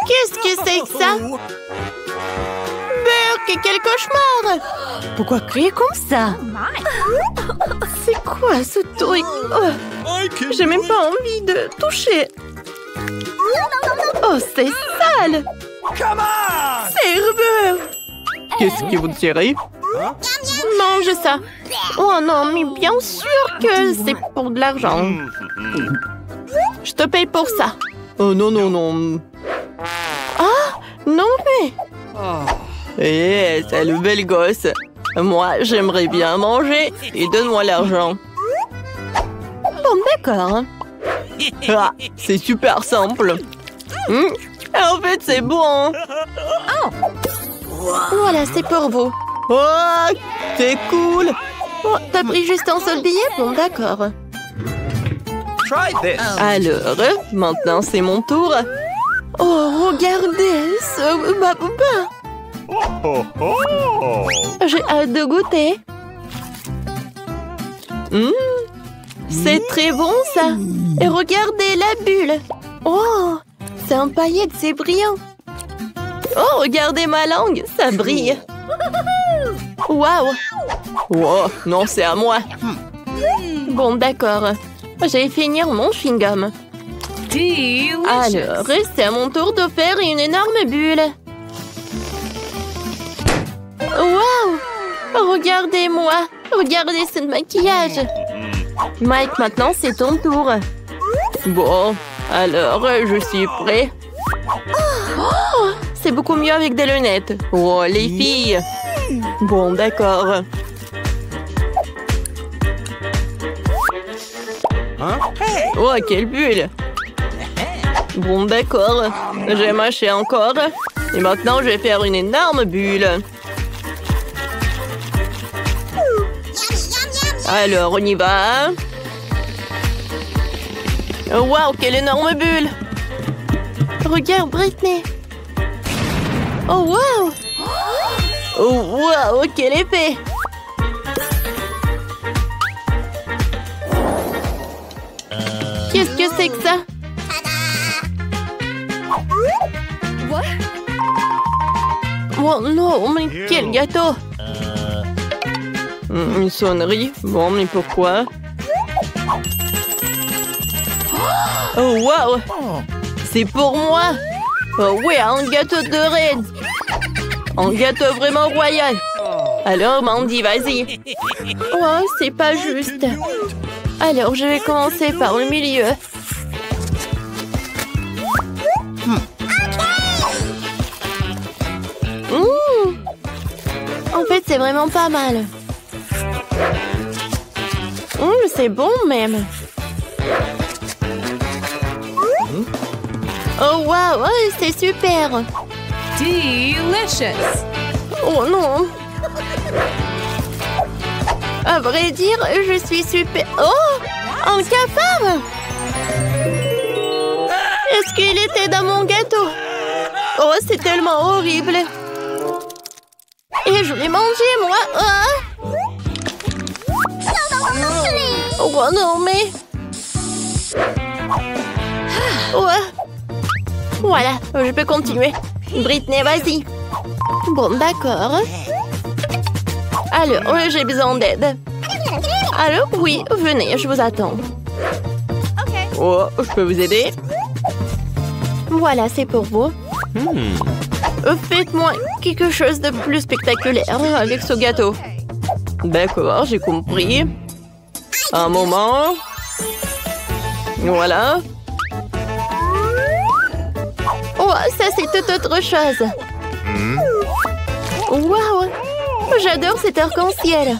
Qu'est-ce que c'est que ça? Burk, quel cauchemar! Pourquoi crier comme ça? C'est quoi ce truc? Oh, j'ai même pas envie de toucher. Oh, c'est sale! C'est herbeux! Qu'est-ce que vous direz? Mange ça! Oh non, mais bien sûr que c'est pour de l'argent. Je te paye pour ça. Oh non, non, non. Ah! Non, mais... Eh, c'est le bel gosse. Moi, j'aimerais bien manger et donne-moi l'argent. Bon, d'accord. Ah, c'est super simple. En fait, c'est bon. Voilà, c'est pour vous. Oh, c'est cool. Oh, t'as pris juste un seul billet? Bon, d'accord. Alors, maintenant, c'est mon tour. Oh, regardez ce babouba. J'ai hâte de goûter. C'est très bon, ça. Et regardez la bulle. Oh, c'est un paillette, c'est brillant. Oh, regardez ma langue, ça brille. Waouh. Oh, non, c'est à moi. Bon, d'accord. Je vais finir mon chewing-gum. Alors, c'est à mon tour de faire une énorme bulle. Waouh! Regardez-moi. Regardez ce maquillage. Mike, maintenant, c'est ton tour. Bon, alors, je suis prêt. Oh, c'est beaucoup mieux avec des lunettes. Oh, les filles. Bon, d'accord. Oh, quelle bulle! Bon, d'accord. J'ai mâché encore. Et maintenant, je vais faire une énorme bulle. Alors, on y va. Waouh, quelle énorme bulle! Regarde, Britney. Oh, waouh! Oh, waouh, quel effet! Qu'est-ce que c'est que ça? Oh non, mais quel gâteau! Une sonnerie? Bon, mais pourquoi? Oh, waouh! C'est pour moi! Oh oui, un gâteau de reine! Un gâteau vraiment royal! Alors, Mandy, vas-y! Oh, c'est pas juste! Alors, je vais commencer par le milieu. En fait, c'est vraiment pas mal. C'est bon même. Oh, waouh, c'est super. Delicious. Oh non. À vrai dire, je suis super... Oh! Un cafard! Est-ce qu'il était dans mon gâteau? Oh, c'est tellement horrible! Et je l'ai mangé, moi! Oh non, mais... Ouais. Voilà, je peux continuer. Britney, vas-y. Bon, d'accord. Alors, j'ai besoin d'aide. Alors, oui, venez, je vous attends. Oh, je peux vous aider? Voilà, c'est pour vous. Faites-moi quelque chose de plus spectaculaire avec ce gâteau. D'accord, j'ai compris. Un moment. Voilà. Oh, ça, c'est toute autre chose. Waouh! J'adore cet arc-en-ciel.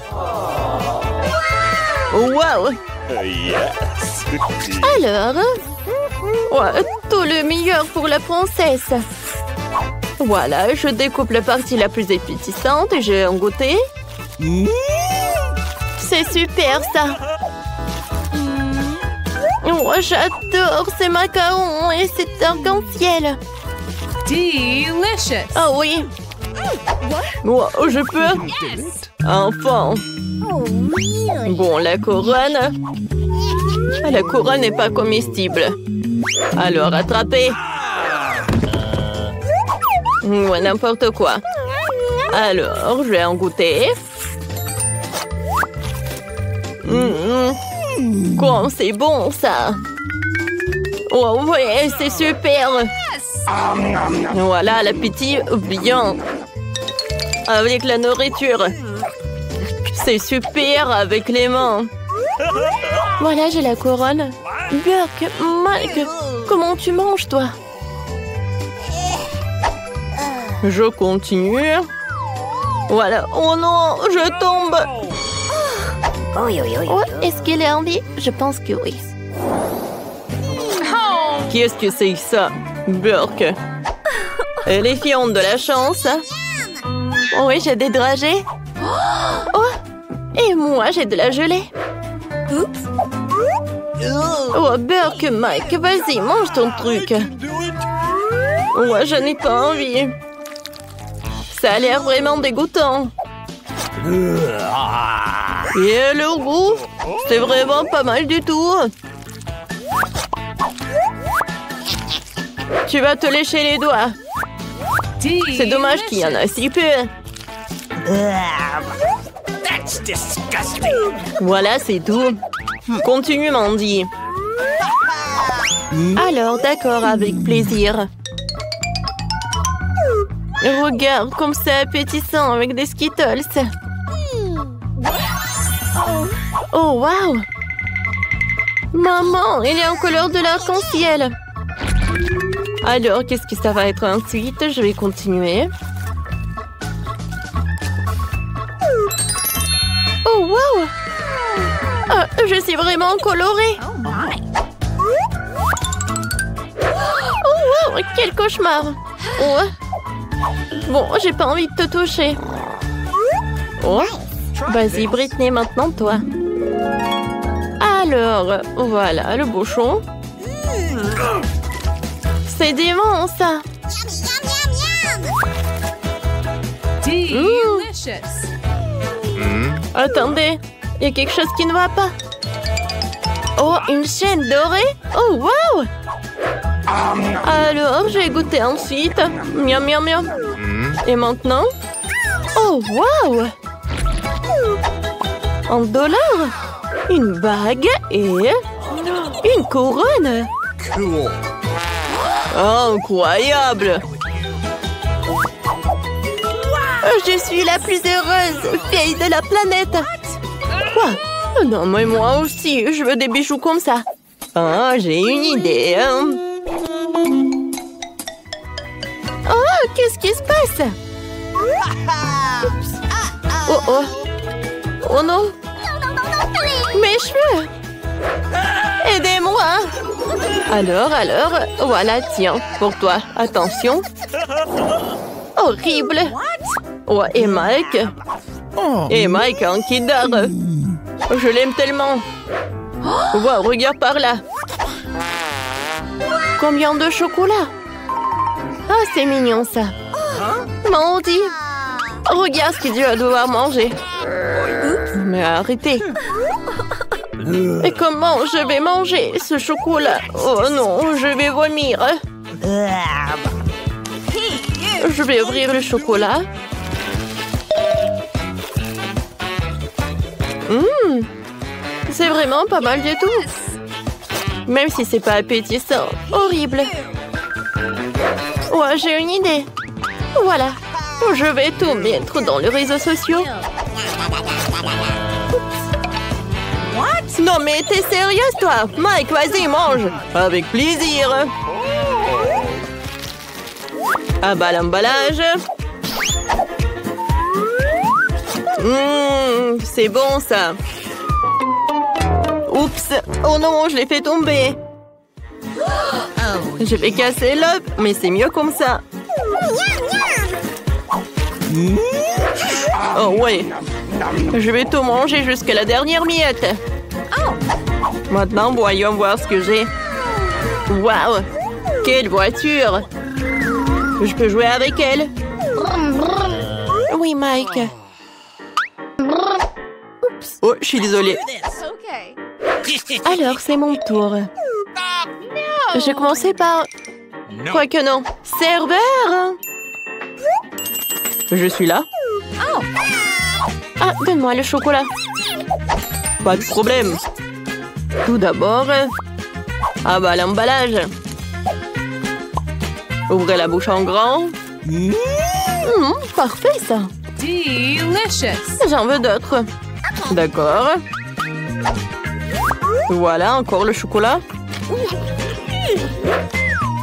Waouh! Alors, ouais, tout le meilleur pour la princesse. Voilà, je découpe la partie la plus appétissante et j'ai un goûter. C'est super, ça. Oh, j'adore ces macarons et cet arc-en-ciel. Delicious. Oh oui. Oh, je peux? Enfin. Bon, la couronne. La couronne n'est pas comestible. Alors, attrapez. Ouais, n'importe quoi. Alors, je vais en goûter. Quoi, c'est bon, ça. Oh, ouais, c'est super. Voilà, l'appétit vient avec la nourriture. C'est super avec les mains. Voilà, j'ai la couronne. Burke, Mike, comment tu manges, toi? Je continue. Voilà. Oh non, je tombe. Oh, est-ce qu'il est en vie? Je pense que oui. Qu'est-ce que c'est que ça? Burke. Elle est fiante de la chance. Oui, j'ai des dragées. Oh, et moi, j'ai de la gelée. Oh, Burke, Mike, vas-y, mange ton truc. Ouais, je n'ai pas envie. Ça a l'air vraiment dégoûtant. Et le goût, c'est vraiment pas mal du tout. Tu vas te lécher les doigts. C'est dommage qu'il y en a si peu. Voilà, c'est tout. Continue, Mandy. Alors, d'accord, avec plaisir. Regarde comme c'est appétissant avec des Skittles. Oh, waouh! Maman, il est en couleur de l'arc-en-ciel. Alors, qu'est-ce que ça va être ensuite? Je vais continuer. Oh, waouh! Ah, je suis vraiment colorée. Oh, waouh! Quel cauchemar! Oh. Bon, j'ai pas envie de te toucher. Oh. Vas-y, Britney, maintenant toi. Alors, voilà le bouchon. C'est dément, ça. Attendez, il y a quelque chose qui ne va pas. Oh, une chaîne dorée. Oh, waouh! Alors, je vais goûter ensuite. Miam, miam, miam. Et maintenant? Oh, waouh! En dollars? Une bague et une couronne. Cool. Incroyable! Je suis la plus heureuse fille de la planète. Quoi? Non, mais moi aussi, je veux des bijoux comme ça. Ah, j'ai une idée. Oh, qu'est-ce qui se passe? Oh, oh. Oh non. Mes cheveux! Aidez-moi! Alors, voilà, tiens, pour toi. Attention. Horrible. Oh, et Mike? Et Mike en Kinder. Je l'aime tellement. Wow, regarde par là. Combien de chocolat? Ah, c'est mignon, ça. Mandy, regarde ce qu'il va devoir manger. Mais arrêtez. Et comment je vais manger ce chocolat? Oh non, je vais vomir. Je vais ouvrir le chocolat. C'est vraiment pas mal du tout. Même si c'est pas appétissant. Horrible. Ouais, j'ai une idée. Voilà. Je vais tout mettre dans les réseaux sociaux. Non mais t'es sérieuse toi? Mike, vas-y, mange. Avec plaisir. Ah bah l'emballage. C'est bon ça. Oups. Oh non, je l'ai fait tomber. Je vais casser l'œuf, mais c'est mieux comme ça. Oh ouais. Je vais tout manger jusqu'à la dernière miette. Maintenant, voyons voir ce que j'ai. Waouh! Quelle voiture! Je peux jouer avec elle? Oui, Mike. Oh, je suis désolée. Alors, c'est mon tour. J'ai commencé par... Quoique non. Serveur! Je suis là. Ah, donne-moi le chocolat. Pas de problème. Tout d'abord... Ah bah, l'emballage. Ouvrez la bouche en grand. Parfait, ça. Delicious. J'en veux d'autres. D'accord. Voilà, encore le chocolat.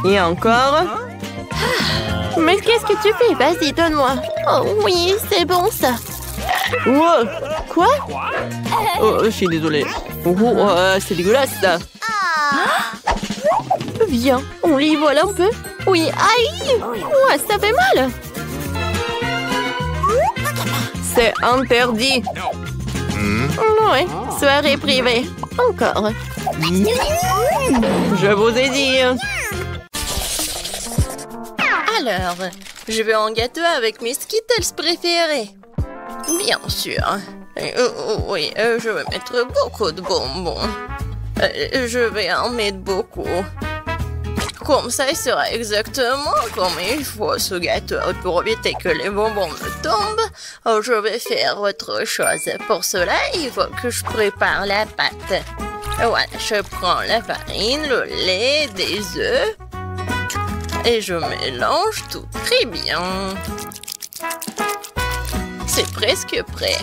Et encore. Mais qu'est-ce que tu fais? Vas-y, donne-moi. Oh oui, c'est bon, ça. Wow. Quoi? Oh, je suis désolée. C'est dégueulasse, ça. Viens, on les vole un peu. Oui, aïe! Ouais, ça fait mal. C'est interdit. Ouais, soirée privée. Encore. Je vous ai dit. Alors, je veux un gâteau avec mes Skittles préférés. Bien sûr. Oui, je vais mettre beaucoup de bonbons. Je vais en mettre beaucoup. Comme ça, il sera exactement comme il faut ce gâteau. Pour éviter que les bonbons me tombent, je vais faire autre chose. Pour cela, il faut que je prépare la pâte. Voilà, je prends la farine, le lait, des œufs et je mélange tout très bien. C'est presque prêt.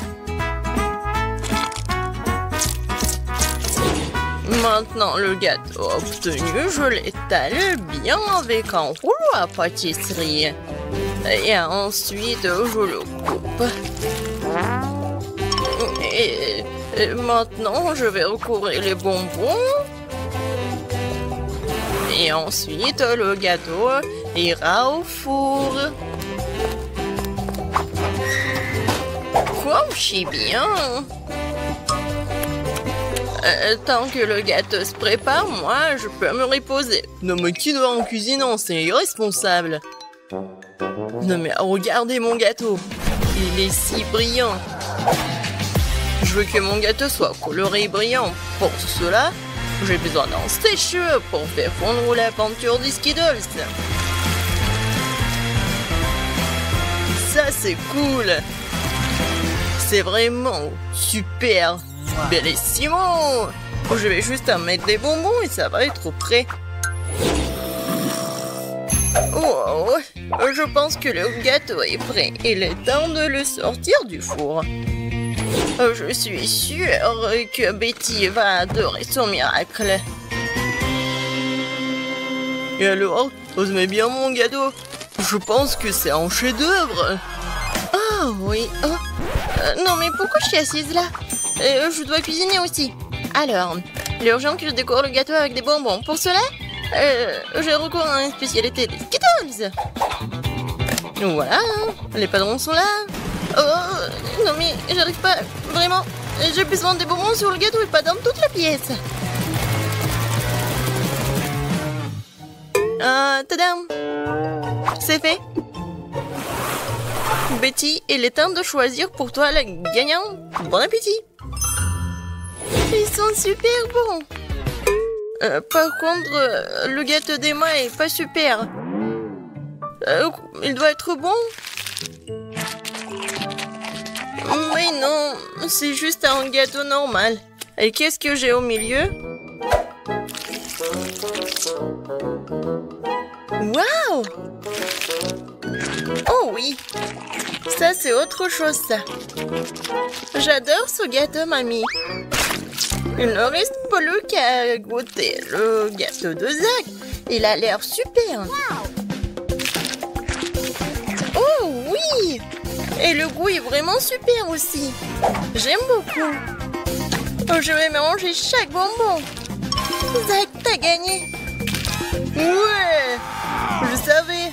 Maintenant, le gâteau obtenu, je l'étale bien avec un rouleau à pâtisserie. Et ensuite, je le coupe. Et maintenant, je vais recouvrir les bonbons. Et ensuite, le gâteau ira au four. Comme je bien. Tant que le gâteau se prépare, moi, je peux me reposer. Non, mais qui doit en cuisinant? C'est irresponsable. Non, mais regardez mon gâteau. Il est si brillant. Je veux que mon gâteau soit coloré et brillant. Pour cela, j'ai besoin d'un sèche-cheveux pour faire fondre la peinture des Skittles. Ça, c'est cool. C'est vraiment super. Bellissimo! Je vais juste en mettre des bonbons et ça va être prêt. Oh, je pense que le gâteau est prêt. Il est temps de le sortir du four. Je suis sûre que Betty va adorer son miracle. Et alors, vous aimez bien mon gâteau? Je pense que c'est un chef-d'œuvre. Ah oui. Non mais pourquoi je suis assise là? Je dois cuisiner aussi. Alors, il est urgent que je décore le gâteau avec des bonbons. Pour cela, j'ai recours à une spécialité des Skittles. Voilà, les padrons sont là. Oh, non mais j'arrive pas, vraiment. J'ai besoin des bonbons sur le gâteau et pas dans toute la pièce. Tadam! C'est fait. Betty, il est temps de choisir pour toi la gagnante. Bon appétit! Ils sont super bons. Par contre, le gâteau d'Emma est pas super. Il doit être bon. Mais non, c'est juste un gâteau normal. Et qu'est-ce que j'ai au milieu? Waouh! Oh oui! Ça, c'est autre chose, ça. J'adore ce gâteau, mamie. Il ne reste pas plus qu'à goûter le gâteau de Zach. Il a l'air super. Oh oui! Et le goût est vraiment super aussi. J'aime beaucoup. Je vais manger chaque bonbon. Zach, t'as gagné. Ouais! Je savais.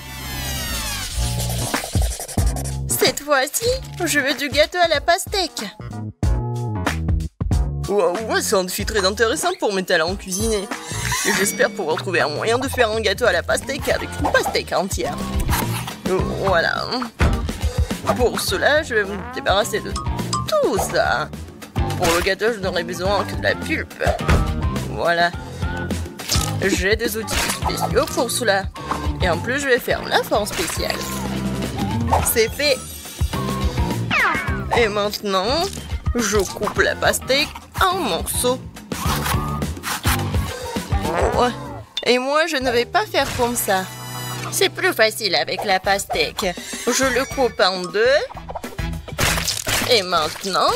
Cette fois-ci, je veux du gâteau à la pastèque. Wow, c'est un défi très intéressant pour mes talents en cuisiner. J'espère pouvoir trouver un moyen de faire un gâteau à la pastèque avec une pastèque entière. Voilà. Pour cela, je vais me débarrasser de tout ça. Pour le gâteau, je n'aurai besoin que de la pulpe. Voilà. J'ai des outils spéciaux pour cela. Et en plus, je vais faire la forme spéciale. C'est fait. Et maintenant, je coupe la pastèque en morceaux. Oh. Et moi, je ne vais pas faire comme ça. C'est plus facile avec la pastèque. Je le coupe en deux. Et maintenant,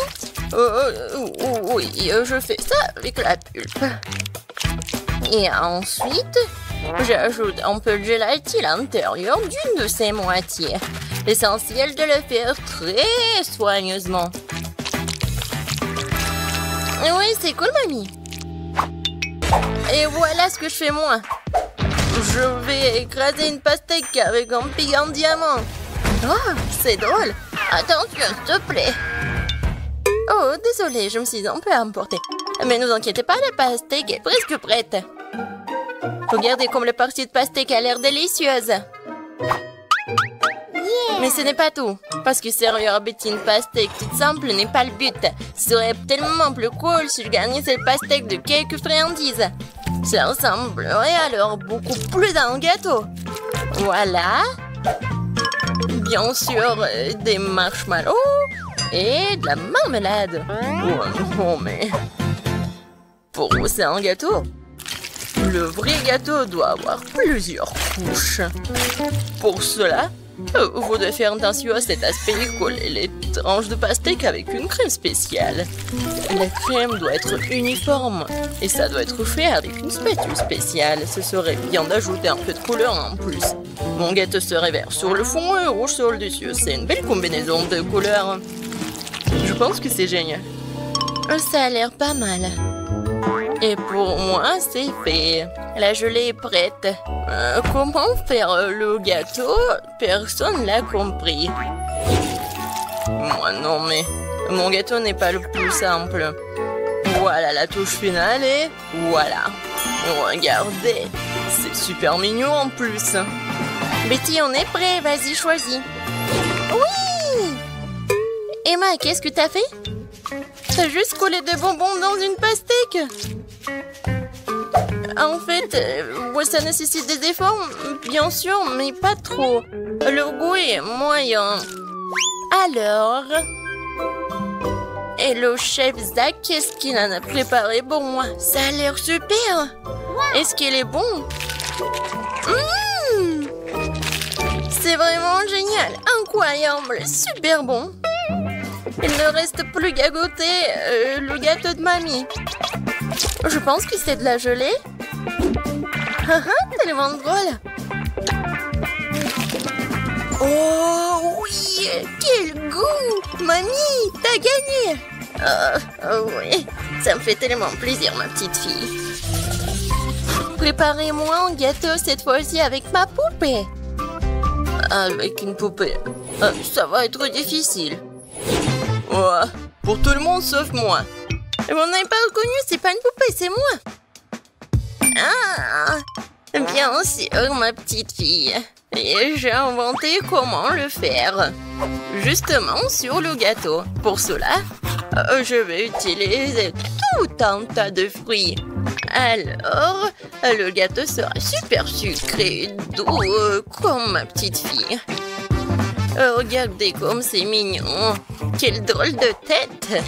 oui, je fais ça avec la pulpe. Et ensuite, j'ajoute un peu de gélatine à l'intérieur d'une de ses moitiés. L'essentiel de le faire très soigneusement. Oui, c'est cool, mamie. Et voilà ce que je fais moi. Je vais écraser une pastèque avec un pic en diamant. Oh, c'est drôle. Attention, s'il te plaît. Oh, désolé, je me suis un peu emportée. Mais ne vous inquiétez pas, la pastèque est presque prête. Regardez comme la partie de pastèque a l'air délicieuse. Mais ce n'est pas tout. Parce que servir à Betty une pastèque toute simple n'est pas le but. Ce serait tellement plus cool si je gagnais cette pastèque de quelques friandises. Ça ressemblerait alors beaucoup plus à un gâteau. Voilà. Bien sûr, des marshmallows et de la marmelade. Oh non, mais... Pour vous, c'est un gâteau. Le vrai gâteau doit avoir plusieurs couches. Pour cela, vous devez faire attention à cet aspect et coller les tranches de pastèque avec une crème spéciale. La crème doit être uniforme et ça doit être fait avec une spatule spéciale. Ce serait bien d'ajouter un peu de couleur en plus. Mon gâteau serait vert sur le fond et rouge sur le dessus. C'est une belle combinaison de couleurs. Je pense que c'est génial. Ça a l'air pas mal. Et pour moi, c'est fait. La gelée est prête. Comment faire le gâteau? Personne l'a compris. Moi non, mais mon gâteau n'est pas le plus simple. Voilà la touche finale et voilà. Regardez, c'est super mignon en plus. Betty, on est prêt, vas-y, choisis. Oui! Emma, qu'est-ce que t'as fait? T'as juste collé des bonbons dans une pastèque. En fait, ça nécessite des efforts, bien sûr, mais pas trop. Le goût est moyen. Alors... Et le chef Zach, qu'est-ce qu'il en a préparé pour moi? Ça a l'air super. Est-ce qu'il est bon? C'est vraiment génial, incroyable, super bon. Il ne reste plus qu'à goûter le gâteau de mamie. Je pense que c'est de la gelée. Tellement drôle. Oh oui, quel goût! Mamie, t'as gagné! Oui, ça me fait tellement plaisir, ma petite fille. Préparez-moi un gâteau cette fois-ci avec ma poupée. Avec une poupée, ça va être difficile. Ouais, pour tout le monde sauf moi. Vous n'avez pas reconnu, c'est pas une poupée, c'est moi. Bien sûr, ma petite fille. Et j'ai inventé comment le faire. Justement sur le gâteau. Pour cela, je vais utiliser tout un tas de fruits. Alors, le gâteau sera super sucré, doux, comme ma petite fille. Regardez comme c'est mignon. Quelle drôle de tête.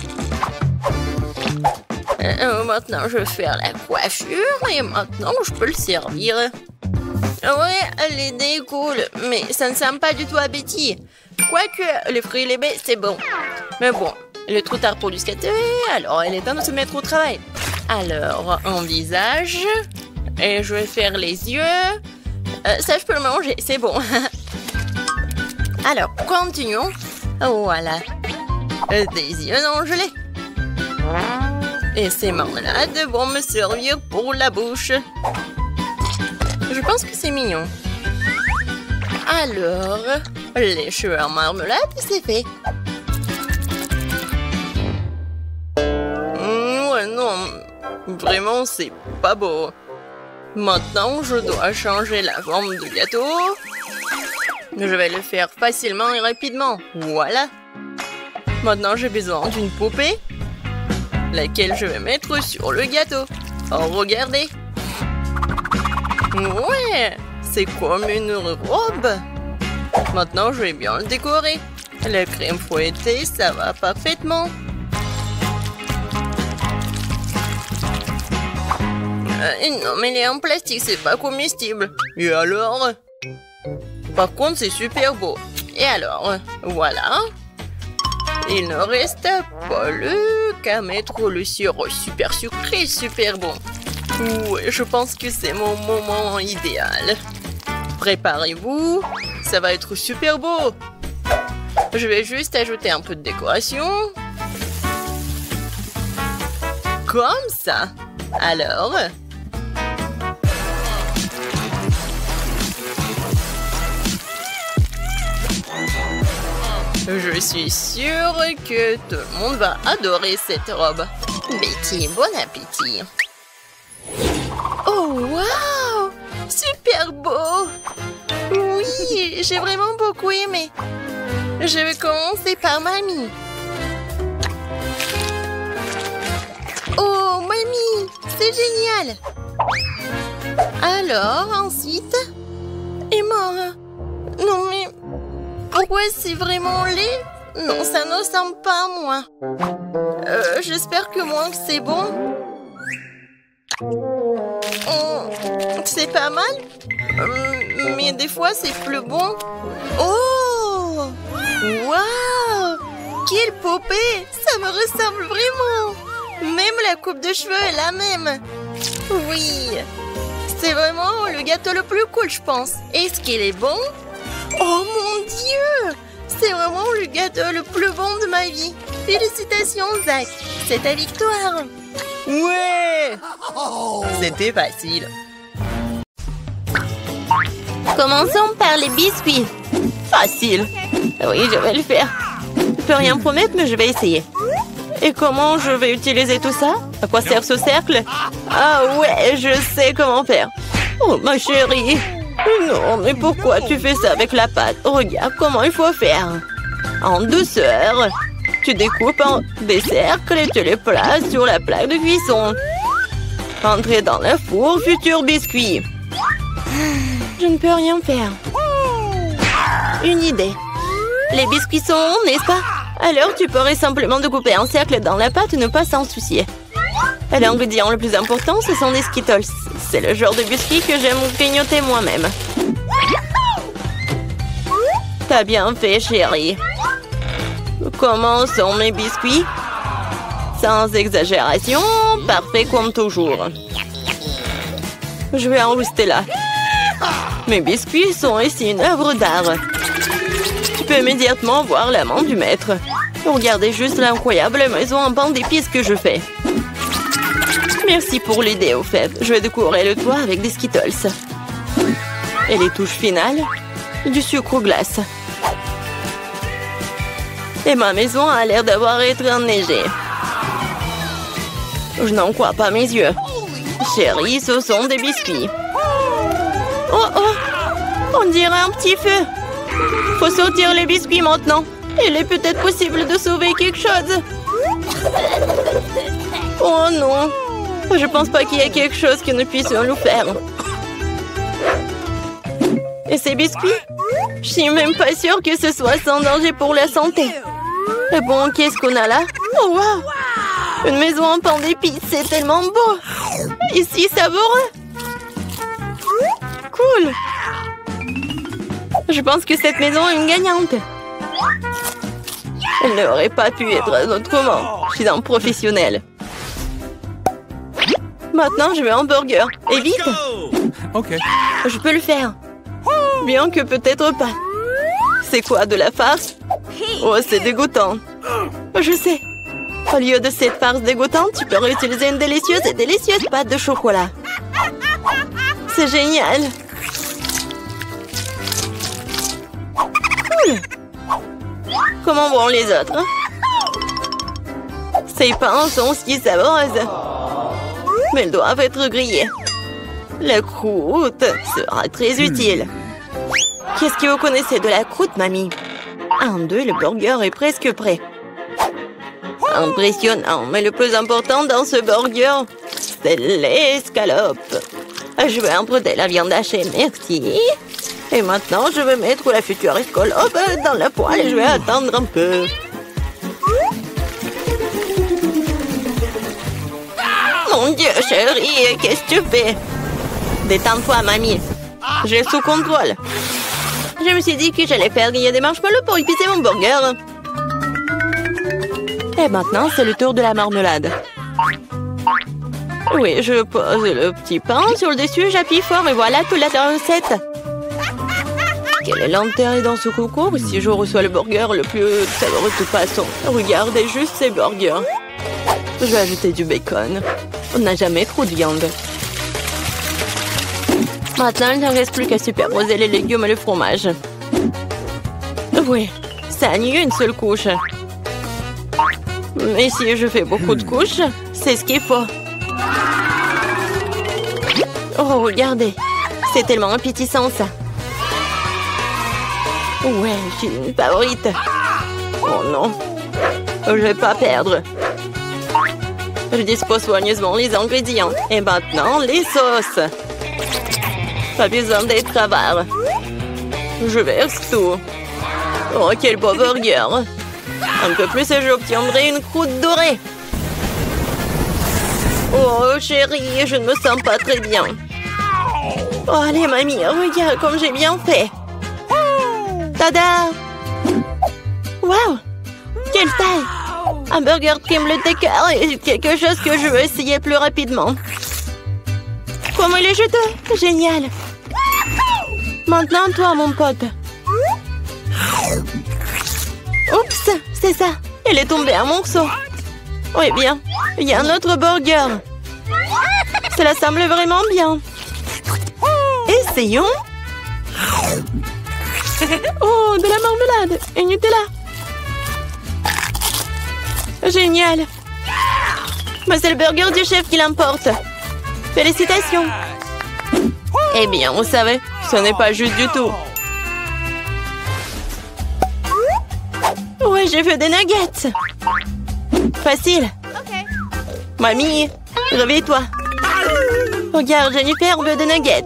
Maintenant, je vais faire la coiffure et maintenant, je peux le servir. Ouais, l'idée est cool, mais ça ne sert pas du tout à Betty. Quoique, les fruits et les baies, c'est bon. Mais bon, il est trop tard pour du skater, alors il est temps de se mettre au travail. Alors, un visage, et je vais faire les yeux. Ça, je peux le manger, c'est bon. Alors, continuons. Voilà. Des yeux en gelée. Et ces marmelades vont me servir pour la bouche. Je pense que c'est mignon. Alors, les cheveux en marmelade, c'est fait. Ouais, non. Vraiment, c'est pas beau. Maintenant, je dois changer la forme du gâteau. Je vais le faire facilement et rapidement. Voilà. Maintenant, j'ai besoin d'une poupée, laquelle je vais mettre sur le gâteau. Oh, regardez. Ouais, c'est comme une robe. Maintenant, je vais bien le décorer. La crème fouettée, ça va parfaitement. Non, mais elle est en plastique, c'est pas comestible. Et alors? Par contre, c'est super beau. Et alors? Voilà. Il ne reste plus qu'à mettre le sirop super sucré, super bon. Ouais, je pense que c'est mon moment idéal. Préparez-vous, ça va être super beau. Je vais juste ajouter un peu de décoration. Comme ça. Alors... Je suis sûre que tout le monde va adorer cette robe. Betty, bon appétit. Oh, waouh! Super beau! Oui, j'ai vraiment beaucoup aimé. Je vais commencer par mamie. Oh, mamie, c'est génial! Alors, ensuite... Et moi? Non, mais... Pourquoi c'est vraiment laid? Non, ça ne ressemble pas à moi. J'espère que moi, c'est bon. C'est pas mal. Mais des fois, c'est plus bon. Oh! Waouh! Quelle poupée! Ça me ressemble vraiment. Même la coupe de cheveux est la même. Oui. C'est vraiment le gâteau le plus cool, je pense. Est-ce qu'il est bon? Oh mon Dieu! C'est vraiment le gâteau le plus bon de ma vie. Félicitations, Zach. C'est ta victoire. Ouais! C'était facile. Commençons par les biscuits. Facile. Oui, je vais le faire. Je peux rien promettre, mais je vais essayer. Et comment je vais utiliser tout ça? À quoi sert ce cercle? Ah ouais, je sais comment faire. Oh, ma chérie. Non, mais pourquoi tu fais ça avec la pâte? Regarde comment il faut faire. En douceur. Tu découpes en des cercles et tu les places sur la plaque de cuisson. Entrez dans le four, futur biscuit. Je ne peux rien faire. Une idée. Les biscuits sont ronds, n'est-ce pas? Alors tu pourrais simplement découper un cercle dans la pâte et ne pas s'en soucier. L'ingrédient le plus important, ce sont des Skittles. C'est le genre de biscuits que j'aime grignoter moi-même. T'as bien fait, chérie. Comment sont mes biscuits? Sans exagération, parfait comme toujours. Je vais en rester là. Mes biscuits sont ici une œuvre d'art. Tu peux immédiatement voir la main du maître. Regardez juste l'incroyable maison en pain d'épices que je fais. Merci pour l'idée, au fait. Je vais décorer le toit avec des Skittles. Et les touches finales, du sucre glace. Et ma maison a l'air d'avoir été enneigée. Je n'en crois pas mes yeux. Chérie, ce sont des biscuits. Oh oh! On dirait un petit feu. Faut sortir les biscuits maintenant. Il est peut-être possible de sauver quelque chose. Oh non! Je pense pas qu'il y ait quelque chose que nous puissions nous faire. Et ces biscuits? Je suis même pas sûre que ce soit sans danger pour la santé. Et bon, qu'est-ce qu'on a là? Oh wow! Une maison en pain d'épices, c'est tellement beau! Ici, savoureux! Cool! Je pense que cette maison est une gagnante. Elle n'aurait pas pu être autrement. Je suis un professionnel. Maintenant, je veux un burger. Et vite! Ok. Je peux le faire. Bien que peut-être pas. C'est quoi, de la farce? Oh, c'est dégoûtant. Je sais. Au lieu de cette farce dégoûtante, tu peux réutiliser une délicieuse pâte de chocolat. C'est génial. Cool. Comment vont les autres? Ces pains sont si savoureuses. Mais elles doivent être grillées. La croûte sera très utile. Qu'est-ce que vous connaissez de la croûte, mamie? 1, 2, le burger est presque prêt. Impressionnant, mais le plus important dans ce burger, c'est l'escalope. Je vais emprunter la viande hachée, merci. Et maintenant, je vais mettre la future escalope dans la poêle et je vais attendre un peu. Mon Dieu, chérie, qu'est-ce que tu fais? Détends-toi, mamie. J'ai sous contrôle. Je me suis dit que j'allais faire griller des marshmallows pour épicer mon burger. Et maintenant, c'est le tour de la marmelade. Oui, je pose le petit pain sur le dessus, j'appuie fort et voilà toute la recette. Quel est l'intérêt dans ce concours si je reçois le burger le plus savoureux de toute façon? Regardez juste ces burgers. Je vais ajouter du bacon. On n'a jamais trop de viande. Maintenant, il ne reste plus qu'à superposer les légumes et le fromage. Oui, ça n'y a une seule couche. Mais si je fais beaucoup de couches, c'est ce qu'il faut. Oh, regardez. C'est tellement appétissant, ça. Ouais, j'ai une favorite. Oh non. Je vais pas perdre. Je dispose soigneusement les ingrédients. Et maintenant, les sauces. Pas besoin d'être avare. Je verse tout. Oh, quel beau burger. Un peu plus et j'obtiendrai une croûte dorée. Oh, chérie, je ne me sens pas très bien. Oh, allez, mamie, regarde comme j'ai bien fait. Tada! Waouh! Quelle taille! Un burger crème le décor est quelque chose que je veux essayer plus rapidement. Comment il est juteux! Génial! Maintenant, toi, mon pote. Oups! C'est ça! Il est tombé un morceau. Oui, bien. Il y a un autre burger. Cela semble vraiment bien. Essayons. Oh, de la marmelade et Nutella. Génial. Mais c'est le burger du chef qui l'importe. Félicitations. Eh bien, vous savez, ce n'est pas juste du tout. Ouais, j'ai fait des nuggets. Facile. Mamie, réveille-toi. Regarde, Jennifer veut des nuggets.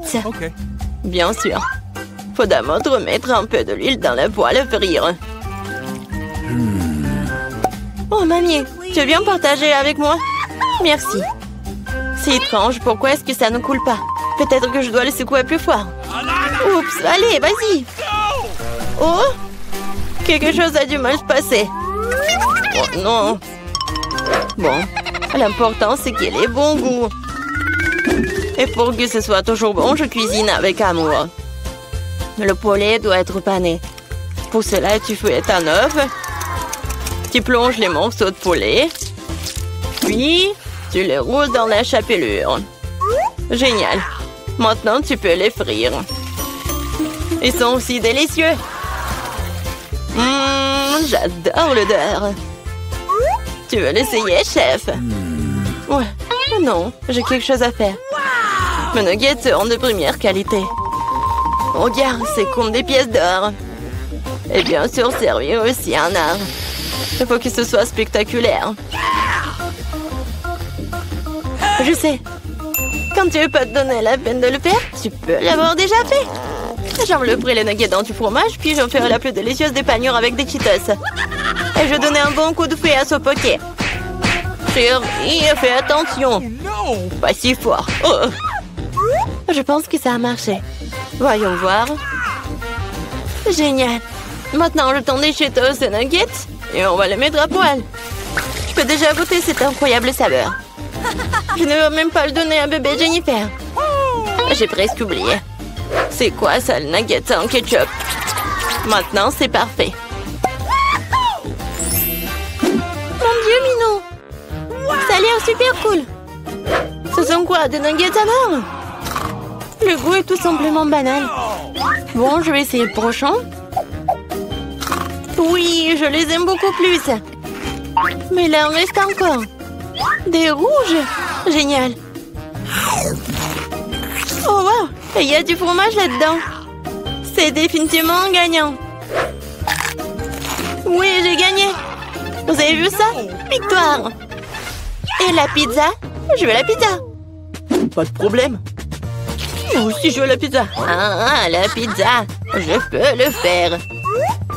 Bien sûr. Faut d'abord remettre un peu de l'huile dans la poêle à frire. Oh, mamie, tu veux bien partager avec moi? Merci. C'est étrange, pourquoi est-ce que ça ne coule pas? Peut-être que je dois le secouer plus fort. Oups, allez, vas-y. Oh, quelque chose a du mal se passer. Oh non. Bon, l'important c'est qu'il ait bon goût. Et pour que ce soit toujours bon, je cuisine avec amour. Le poulet doit être pané. Pour cela, tu fouettes un œuf. Tu plonges les morceaux de poulet. Puis, tu les roules dans la chapelure. Génial. Maintenant, tu peux les frire. Ils sont aussi délicieux. J'adore l'odeur. Tu veux l'essayer, chef? Ouais. Non, j'ai quelque chose à faire. Mes nuggets seront de première qualité. Regarde, c'est comme des pièces d'or. Et bien sûr, servir aussi un art. Il faut que ce soit spectaculaire. Je sais. Quand tu veux pas te donner la peine de le faire, tu peux l'avoir déjà fait. J'envelopperai les nuggets dans du fromage, puis j'en ferai la plus délicieuse des panures avec des Cheetos. Et je donnerai un bon coup de fouet à ce poké. Chérie, fais attention. Pas si fort. Oh. Je pense que ça a marché. Voyons voir. Génial. Maintenant, le temps des Cheetos et nuggets. Et on va les mettre à poil. Je peux déjà goûter cette incroyable saveur. Je ne veux même pas le donner à bébé Jennifer. J'ai presque oublié. C'est quoi ça, le nugget en ketchup? Maintenant, c'est parfait. Mon Dieu, Minou! Ça a l'air super cool. Ce sont quoi, des nuggets à mort? Le goût est tout simplement banal. Bon, je vais essayer le prochain. Oui, je les aime beaucoup plus. Mais là, il en reste encore. Des rouges. Génial. Oh, wow. Et il y a du fromage là-dedans. C'est définitivement un gagnant. Oui, j'ai gagné. Vous avez vu ça? Victoire. Et la pizza? Je veux la pizza. Pas de problème. Moi aussi, je veux la pizza. Ah, la pizza. Je peux le faire.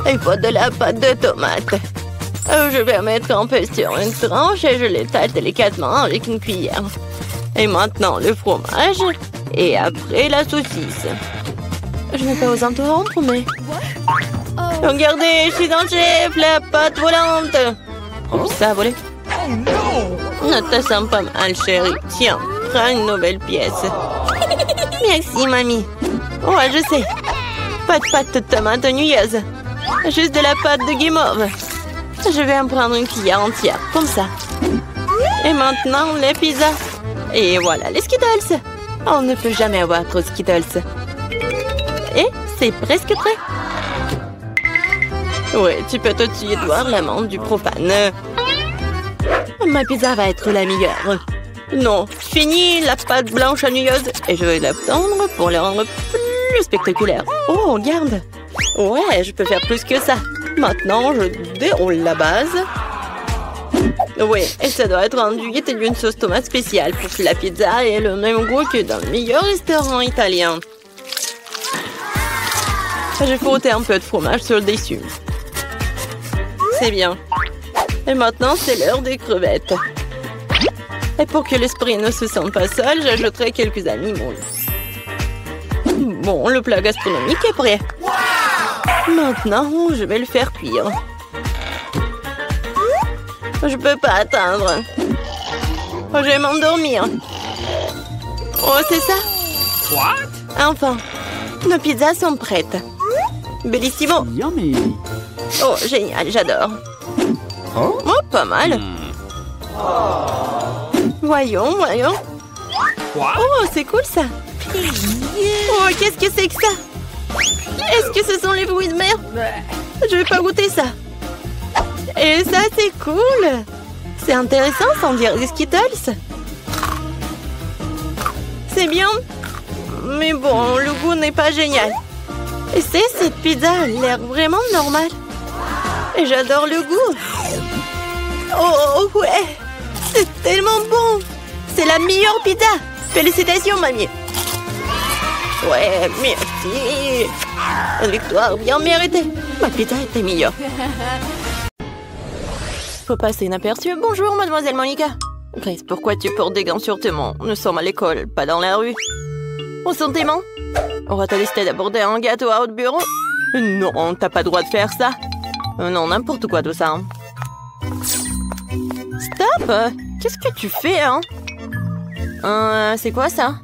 Il faut de la pâte de tomate. Je vais mettre un peu sur une tranche et je l'étale délicatement avec une cuillère. Et maintenant, le fromage. Et après, la saucisse. Je n'ai pas osé interrompre, mais... Regardez, je suis un chef, la pâte volante. Oh, ça a volé. Ça sent pas mal, chérie. Tiens, prends une nouvelle pièce. Merci, mamie. Ouais, je sais. Pas de pâte de tomate ennuyeuse. Juste de la pâte de guimauve. Je vais en prendre une cuillère entière, comme ça. Et maintenant, les pizzas. Et voilà, les Skittles. On ne peut jamais avoir trop de Skittles. Et c'est presque prêt. Oui, tu peux tout de suite voir l'amande du profane. Ma pizza va être la meilleure. Non, fini la pâte blanche ennuyeuse. Et je vais la tendre pour la rendre plus spectaculaire. Oh, regarde. Ouais, je peux faire plus que ça. Maintenant, je déroule la base. Oui, et ça doit être enduit d'une sauce tomate spéciale pour que la pizza ait le même goût que dans le meilleur restaurant italien. J'ai frotté un peu de fromage sur le dessus. C'est bien. Et maintenant, c'est l'heure des crevettes. Et pour que l'esprit ne se sente pas seul, j'ajouterai quelques animaux. Bon, le plat gastronomique est prêt. Maintenant, je vais le faire cuire. Je peux pas attendre. Je vais m'endormir. Oh, c'est ça? Enfin, nos pizzas sont prêtes. Bellissimo. Oh, génial, j'adore. Oh, pas mal. Voyons, voyons. Oh, c'est cool ça. Oh, qu'est-ce que c'est que ça? Est-ce que ce sont les fruits de mer? Je vais pas goûter ça. Et ça, c'est cool. C'est intéressant, sans dire des Skittles. C'est bien. Mais bon, le goût n'est pas génial. Et cette pizza a l'air vraiment normale. Et j'adore le goût. Oh, ouais. C'est tellement bon. C'est la meilleure pizza. Félicitations, mamie. Ouais, merci. Une victoire bien méritée. Ma pizza était meilleure. Faut passer inaperçu. Bonjour, mademoiselle Monica. Grace, pourquoi tu portes des gants sur tes mains? Nous sommes à l'école, pas dans la rue. Où sont tes mains? On va te décider d'aborder un gâteau à haut de bureau. Non, t'as pas le droit de faire ça. Non, n'importe quoi tout ça. Stop! Qu'est-ce que tu fais, hein? C'est quoi ça?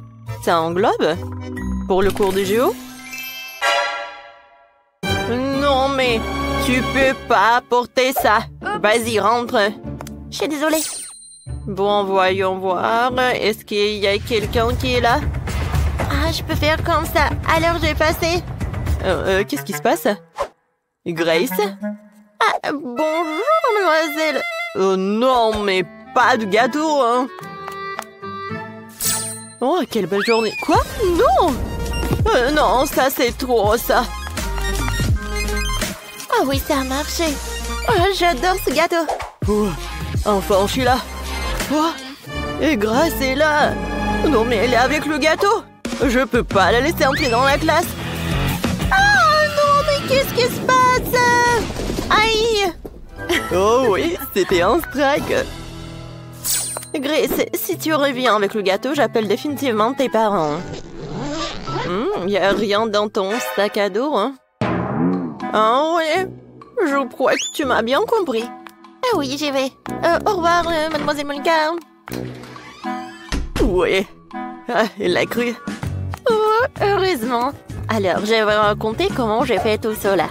C'est un globe? Pour le cours de géo? Non, mais tu peux pas porter ça. Vas-y, rentre. Je suis désolée. Bon, voyons voir. Est-ce qu'il y a quelqu'un qui est là? Ah, je peux faire comme ça. Alors, je vais passer. Qu'est-ce qui se passe? Grace? Ah, bonjour, mademoiselle. Non, mais pas de gâteau, hein. Oh, quelle belle journée. Quoi? Non! Non, ça, c'est trop, ça. Ah oui, ça a marché. Oh, j'adore ce gâteau. Oh, enfin, je suis là. Oh, et Grace est là. Non, mais elle est avec le gâteau. Je peux pas la laisser entrer dans la classe. Ah non, mais qu'est-ce qui se passe? Aïe! Oh oui, c'était un strike. Grace, si tu reviens avec le gâteau, j'appelle définitivement tes parents. Y a rien dans ton sac à dos, hein? Ah ouais, je crois que tu m'as bien compris. Ah oui, j'y vais. Au revoir, mademoiselle Monica. Ouais, elle l'a cru. Oh, heureusement. Alors, je vais raconter comment j'ai fait tout cela.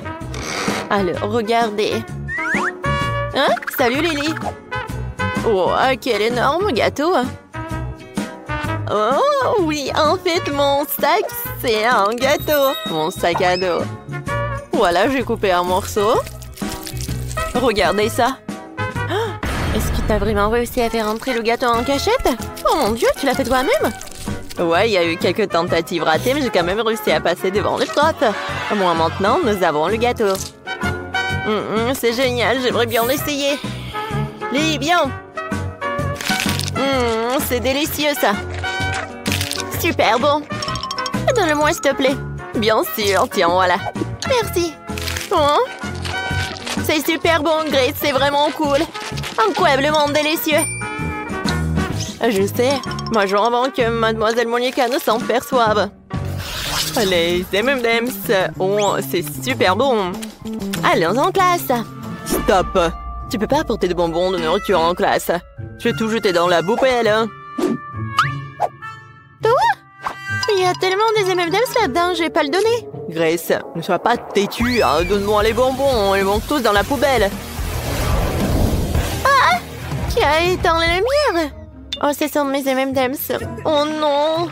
Alors, regardez. Hein? Salut, Lily. Oh, quel énorme gâteau. Oh, oui, en fait, mon sac, c'est un gâteau. Mon sac à dos. Voilà, j'ai coupé un morceau. Regardez ça. Est-ce que t'as vraiment réussi à faire entrer le gâteau en cachette? Oh mon Dieu, tu l'as fait toi-même? Ouais, il y a eu quelques tentatives ratées, mais j'ai quand même réussi à passer devant le prof. Moi, maintenant, nous avons le gâteau. C'est génial, j'aimerais bien l'essayer. Lily, viens. C'est délicieux, ça. Super bon. Donne-le-moi, s'il te plaît. Bien sûr, tiens, voilà. Merci. Oh. C'est super bon, Grace, c'est vraiment cool. Incroyablement délicieux. Je sais, mangeons avant que Mademoiselle Monica ne s'en perçoive. Les M&M's, oh, c'est super bon. Allons en classe. Stop. Tu peux pas apporter de bonbons de nourriture en classe. Je vais tout jeter dans la poubelle. Toi? Il y a tellement des M&M's là-dedans, je vais pas le donner. Grace, ne sois pas têtue, hein. Donne-moi les bonbons, ils vont tous dans la poubelle. Ah! Qui a éteint les lumières? Oh, ce sont mes M&M's. Oh non!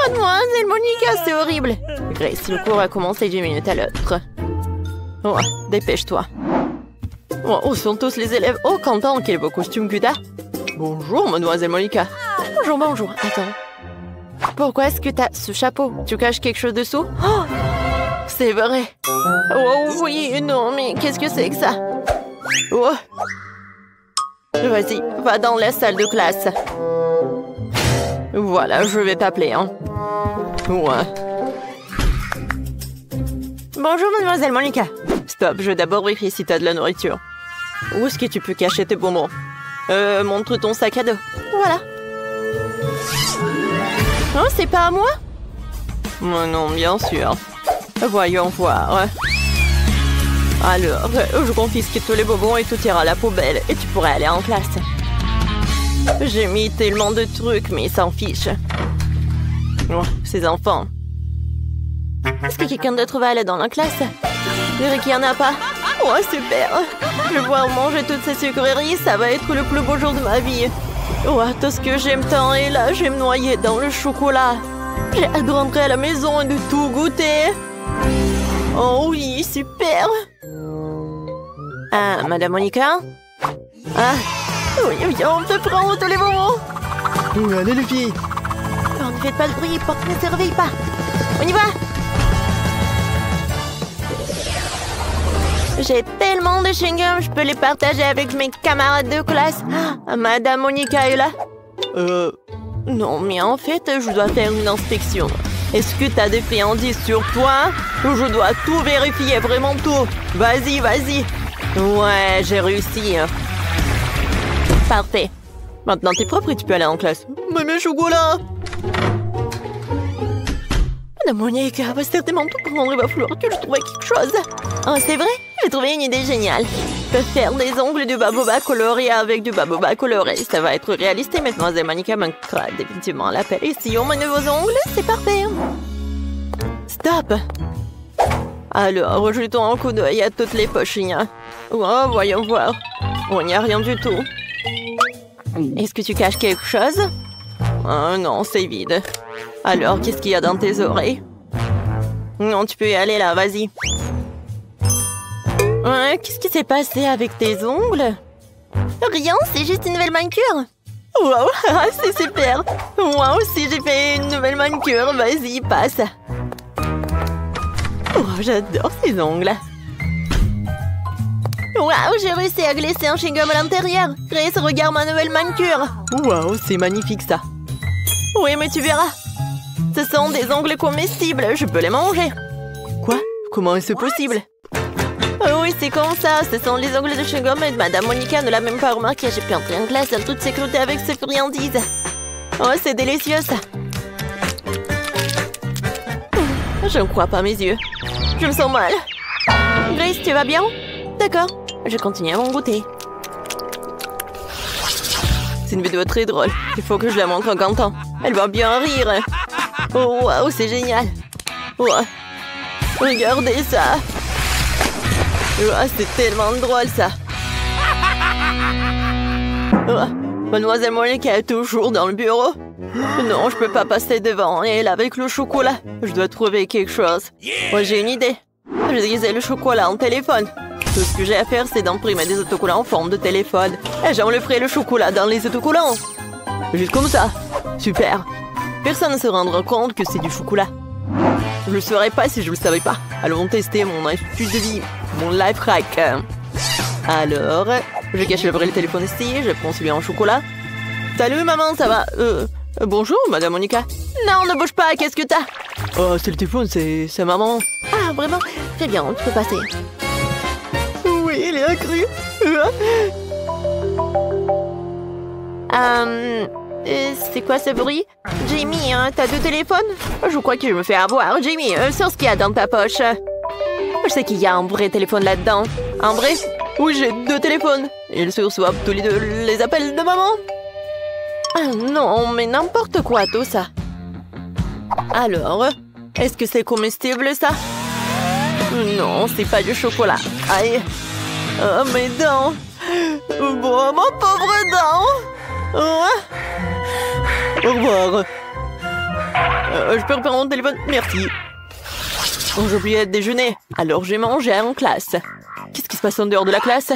Mademoiselle Monica, c'est horrible. Grace, le cours a commencé 10 minutes à l'autre. Oh, dépêche-toi. Oh, où sont tous les élèves? Oh, Quentin, quel beau costume que t'as. Bonjour, Mademoiselle Monica. Bonjour, bonjour. Attends. Pourquoi est-ce que t'as ce chapeau? Tu caches quelque chose dessous? Oh, c'est vrai. Oh oui, non, mais qu'est-ce que c'est que ça? Oh. Vas-y, va dans la salle de classe. Voilà, je vais t'appeler, hein. Ouais. Bonjour, Mademoiselle Monica. Stop, je vais d'abord vérifier si t'as de la nourriture. Où est-ce que tu peux cacher tes bonbons? Montre ton sac à dos. Voilà. Oh, c'est pas à moi? Non, bien sûr. Voyons voir. Alors, je confisque tous les bonbons et tout ira à la poubelle et tu pourrais aller en classe. J'ai mis tellement de trucs, mais ils s'en fichent. Oh, ces enfants. Est-ce que quelqu'un d'autre va aller dans la classe? Je dirais qu'il n'y en a pas. Oh, super. Je vais pouvoir manger toutes ces sucreries, ça va être le plus beau jour de ma vie. Oh, tout ce que j'aime tant et là, je vais me noyer dans le chocolat. J'ai hâte de rentrer à la maison et de tout goûter. Oh oui, super. Ah, Madame Monica? Ah, oui, on te prend tous les bonbons. Allez les filles. Oh, ne faites pas de bruit, porte ne se réveille pas. On y va. J'ai tellement de chewing-gum, je peux les partager avec mes camarades de classe. Ah, Madame Monica est là? Non, mais en fait, je dois faire une inspection. Est-ce que t'as des friandises sur toi? Je dois tout vérifier, vraiment tout. Vas-y, vas-y. Ouais, j'ai réussi. Parfait. Maintenant, t'es propre et tu peux aller en classe. Mais mes chocolats! Madame Monica va certainement tout prendre. Il va falloir que je trouve quelque chose. Oh, c'est vrai? J'ai trouvé une idée géniale. Je peux faire des ongles de baboba colorés avec du baboba coloré. Ça va être réaliste et Mademoiselle Monica manquera définitivement l'appel. Et si on met de nouveaux ongles, c'est parfait. Stop! Alors, jetons un coup d'œil à toutes les poches. Oh, voyons voir. Oh, il n'y a rien du tout. Est-ce que tu caches quelque chose? Oh, non, c'est vide. Alors, qu'est-ce qu'il y a dans tes oreilles? Non, tu peux y aller là, vas-y. Qu'est-ce qui s'est passé avec tes ongles? Rien, c'est juste une nouvelle manicure. Wow, c'est super. Moi aussi, j'ai fait une nouvelle manicure. Vas-y, passe. Oh, j'adore ces ongles. Waouh, j'ai réussi à glisser un chewing-gum à l'intérieur. Grace, regarde ma nouvelle manicure. Waouh, c'est magnifique ça. Oui, mais tu verras. Ce sont des ongles comestibles. Je peux les manger. Quoi? Comment est-ce possible? Oh oui, c'est comme ça. Ce sont les ongles de chewing-gum et Madame Monica ne l'a même pas remarqué. J'ai pu entrer en classe en toute sécurité avec ces friandises. Oh, c'est délicieux ça. Je ne crois pas mes yeux. Je me sens mal. Grace, tu vas bien? D'accord. Je continue à m'en goûter. C'est une vidéo très drôle. Il faut que je la montre à Quentin. Elle va bien rire. Oh, waouh, c'est génial. Oh, regardez ça. Oh, c'est tellement drôle, ça. Oh, Mademoiselle Monica est toujours dans le bureau. Non, je peux pas passer devant elle avec le chocolat. Je dois trouver quelque chose. Oh, j'ai une idée. Je disais le chocolat en téléphone. Tout ce que j'ai à faire, c'est d'imprimer des autocollants en forme de téléphone. Et j'enlèverai le chocolat dans les autocollants. Juste comme ça. Super. Personne ne se rendra compte que c'est du chocolat. Je le saurais pas si je le savais pas. Allons tester mon astuce de vie. Mon life hack. Alors, je cache le vrai téléphone ici. Je prends celui en chocolat. Salut maman, ça va? Bonjour Madame Monica. Non, ne bouge pas, qu'est-ce que t'as? Oh, c'est le téléphone, c'est maman. Ah, vraiment? Très bien, tu peux passer. Oui, il est accru. C'est quoi ce bruit? Jamie, hein, t'as 2 téléphones? Je crois que je me fais avoir. Jamie, sors ce qu'il y a dans ta poche. Je sais qu'il y a un vrai téléphone là-dedans. Un vrai? Oui, j'ai 2 téléphones. Ils se reçoivent tous les 2 les appels de maman. Ah non, mais n'importe quoi tout ça. Alors, est-ce que c'est comestible ça? Non, c'est pas du chocolat. Aïe. Oh, mes dents. Bon, mon pauvre dent. Au revoir. Je peux reprendre mon téléphone? Merci. Oh, j'ai oublié de déjeuner. Alors j'ai mangé en classe. Qu'est-ce qui se passe en dehors de la classe?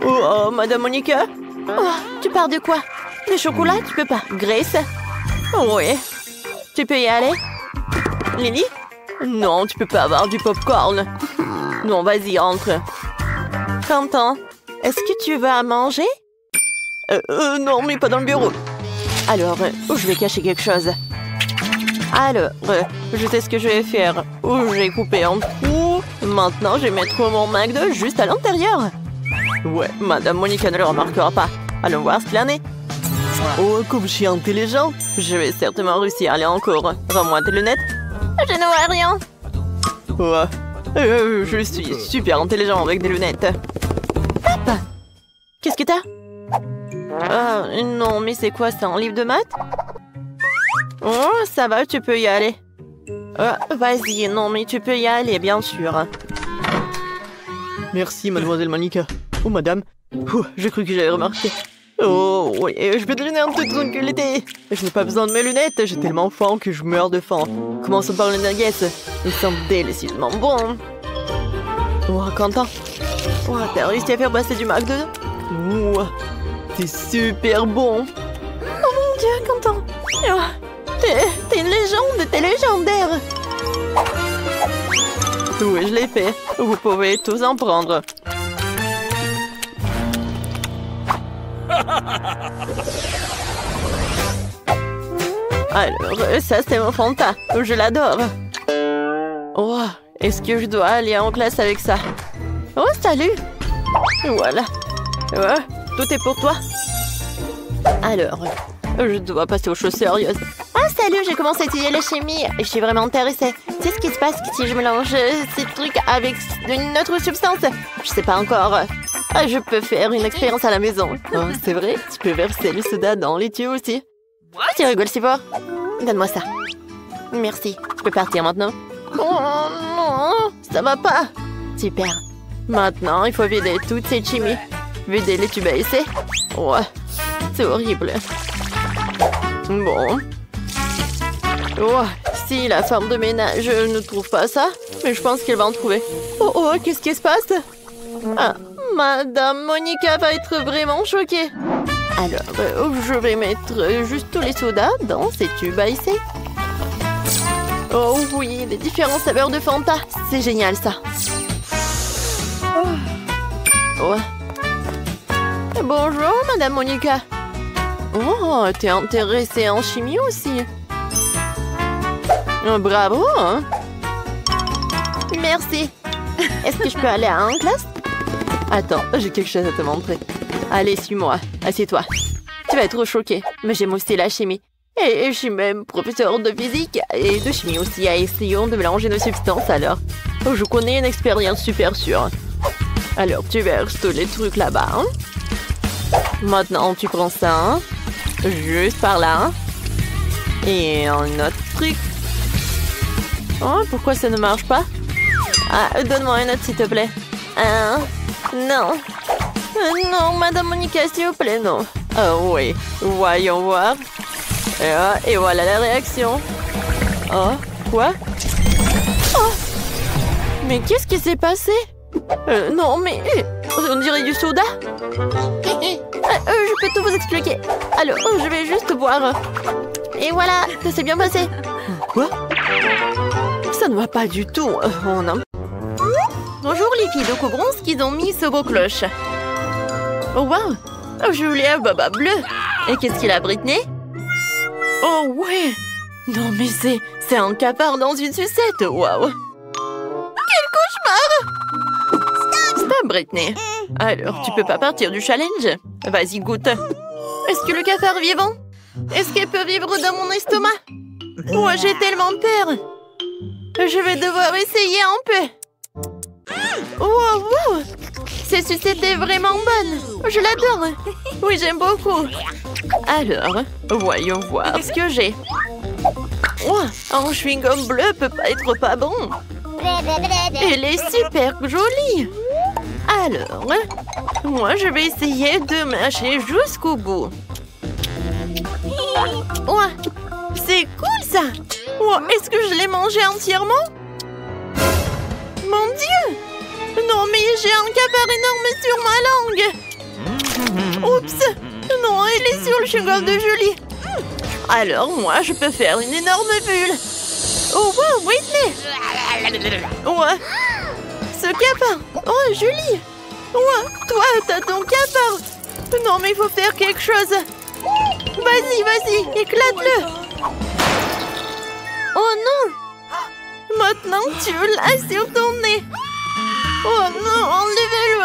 Oh, Madame Monica? Oh, tu parles de quoi? Le chocolat, tu peux pas. Grace? Oui. Tu peux y aller? Lily? Non, tu peux pas avoir du popcorn. Non, vas-y, entre. Quentin, est-ce que tu vas manger? Non, mais pas dans le bureau. Alors, je vais cacher quelque chose. Alors, je sais ce que je vais faire. Je vais couper en trous. Maintenant, je vais mettre mon McDo juste à l'intérieur. Ouais, Madame Monica ne le remarquera pas. Allons voir ce qu'il en est. Oh, comme je suis intelligent, je vais certainement réussir. Allez, encore. Rends-moi tes lunettes. Je ne vois rien. Ouais. Je suis super intelligent avec des lunettes. Papa, qu'est-ce que t'as? Ah, non, mais c'est quoi, c'est un livre de maths? Oh, ça va, tu peux y aller. Vas-y, non, mais tu peux y aller, bien sûr. Merci, mademoiselle Monica. Oh, madame. J'ai cru que j'avais remarqué. Oh, oui, je peux te donner un petit tranquillité. Je n'ai pas besoin de mes lunettes, j'ai tellement faim que je meurs de faim. Commençons par les nuggets. Ils sont délicieusement bons. Oh, Quentin. Oh, t'as réussi à faire passer du McDo? Oh, c'est super bon. Oh mon Dieu, Quentin. Oh, t'es une légende, t'es légendaire. Oui, je l'ai fait. Vous pouvez tous en prendre. Alors, ça c'est mon Fanta. Je l'adore. Oh, est-ce que je dois aller en classe avec ça? Oh, salut. Voilà. Ouais, tout est pour toi. Alors, je dois passer aux choses sérieuses. Ah, salut, j'ai commencé à étudier la chimie. Je suis vraiment intéressée. Tu sais ce qui se passe si je mélange ces trucs avec une autre substance? Je sais pas encore. Je peux faire une expérience à la maison. Oh, c'est vrai? Tu peux verser le soda dans les tuyaux aussi. Tu rigoles si fort? Donne-moi ça. Merci. Tu peux partir maintenant? Oh non, ça va pas. Super. Maintenant, il faut vider toute cette chimie. Vider les tubes à essai. Ouais, c'est horrible. Bon. Oh, si la femme de ménage ne trouve pas ça, mais je pense qu'elle va en trouver. Oh, qu'est-ce qui se passe? Ah, Madame Monica va être vraiment choquée. Alors, je vais mettre juste tous les sodas dans ces tubes à essai. Oh oui, les différentes saveurs de Fanta. C'est génial, ça. Oh. Bonjour, Madame Monica. Oh, t'es intéressée en chimie aussi. Bravo, hein? Merci. Est-ce que je peux aller en classe? Attends, j'ai quelque chose à te montrer. Allez, suis-moi. Assieds-toi. Tu vas être choquée, mais j'aime aussi la chimie. Et je suis même professeur de physique et de chimie aussi. Essayons de mélanger nos substances alors. Je connais une expérience super sûre. Alors, tu verses tous les trucs là-bas. Hein? Maintenant, tu prends ça. Hein? Juste par là. Hein? Et un autre truc. Oh, pourquoi ça ne marche pas? Ah, donne-moi un autre, s'il te plaît. Non. Non, Madame Monica, s'il vous plaît, non. Oh, oui. Voyons voir. Et voilà la réaction. Oh, quoi? Oh! Mais qu'est-ce qui s'est passé? Non, mais... on dirait du soda. Je peux tout vous expliquer. Alors, je vais juste boire. Et voilà, ça s'est bien passé. Quoi? Ça ne va pas du tout. Bonjour les filles de Cobronce qui ont mis ce beau cloche. Oh wow! Julia Baba Bleu. Et qu'est-ce qu'il a, Britney? Oh ouais! Non, mais c'est un cafard dans une sucette. Waouh. Quel cauchemar! Stop, Britney. Alors, tu peux pas partir du challenge? Vas-y, goûte. Est-ce que le cafard est vivant? Est-ce qu'elle peut vivre dans mon estomac? Oh, j'ai tellement peur. Je vais devoir essayer un peu. Oh, wow! Cette sucette est vraiment bonne. Je l'adore. Oui, j'aime beaucoup. Alors, voyons voir ce que j'ai. Oh, un chewing-gum bleu peut pas être pas bon. Elle est super jolie. Alors, moi, je vais essayer de mâcher jusqu'au bout. Oh, c'est cool ça. Oh, est-ce que je l'ai mangé entièrement? Mon Dieu! Non, mais j'ai un cafard énorme sur ma langue. Oups! Non, elle est sur le chewing-gum de Julie. Alors, moi, je peux faire une énorme bulle. Oh, wow, Whitney! Ouais. Ce cafard! Oh, Julie! Ouais, toi, t'as ton cafard! Non, mais il faut faire quelque chose. Vas-y, éclate-le! Oh non! Maintenant, tu l'as sur ton nez! Oh non, enlevez-le!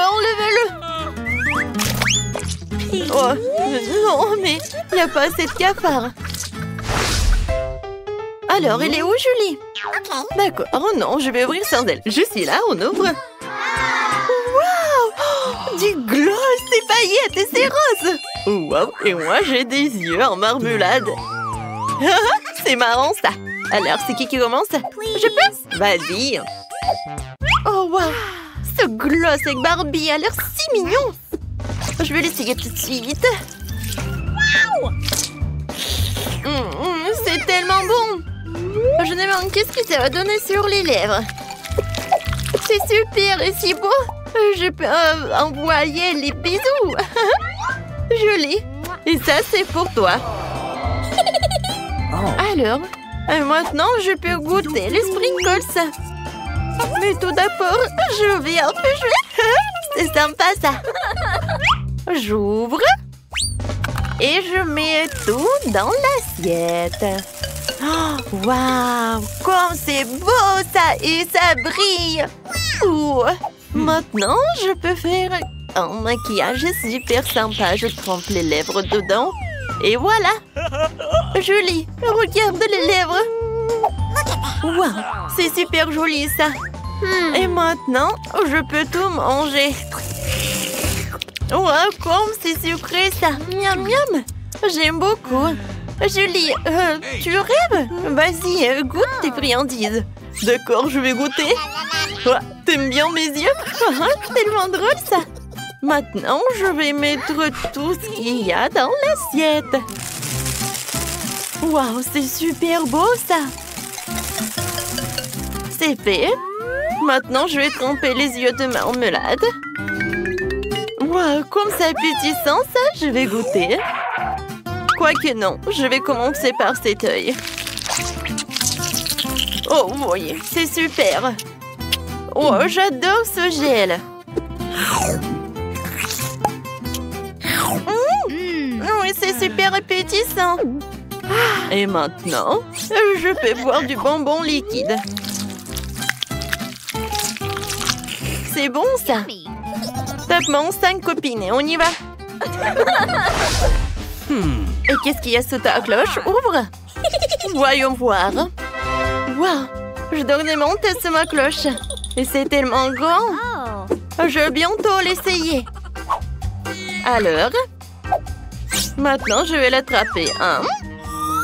Oh, non, mais il n'y a pas assez de cafards. Alors, elle est où, Julie? D'accord, oh non, je vais ouvrir sans elle. Je suis là, on ouvre. Waouh! Du gloss, des paillettes et c'est rose! Wow, et moi, j'ai des yeux en marmelade. C'est marrant, ça. Alors, c'est qui commence? Je peux? Vas-y. Oh, wow! Ce gloss avec Barbie a l'air si mignon. Je vais l'essayer tout de suite. C'est tellement bon. Je me demande qu'est-ce que ça va donner sur les lèvres. C'est super et si beau. Je peux envoyer les bisous. Joli. Et ça, c'est pour toi. Alors, maintenant, je peux goûter les sprinkles. Mais tout d'abord, je vais un peu jouer. C'est sympa, ça. J'ouvre. Et je mets tout dans l'assiette. Oh, waouh! Comme c'est beau, ça! Et ça brille! Ouh. Maintenant, je peux faire un maquillage super sympa. Je trempe les lèvres dedans. Et voilà! Julie, regarde les lèvres! Waouh! C'est super joli, ça! Et maintenant, je peux tout manger. Waouh, comme c'est sucré, ça! Miam, miam! J'aime beaucoup! Julie, tu rêves? Vas-y, goûte tes friandises. D'accord, je vais goûter. Oh, t'aimes bien mes yeux? Tellement drôle, ça! Maintenant, je vais mettre tout ce qu'il y a dans l'assiette. Waouh, c'est super beau, ça! C'est fait. Maintenant, je vais tremper les yeux de marmelade. Waouh, comme c'est appétissant, ça, je vais goûter. Quoique non, je vais commencer par cet œil. Oh, voyez, c'est super. Oh, j'adore ce gel. Oui, c'est super appétissant. Et maintenant, je peux boire du bonbon liquide. C'est bon, ça. Top mon 5 copines et on y va. Et qu'est-ce qu'il y a sous ta cloche? Ouvre. Voyons voir. Waouh, je donne mon test sur ma cloche. Et c'est tellement grand. Je vais bientôt l'essayer. Alors, maintenant, je vais l'attraper.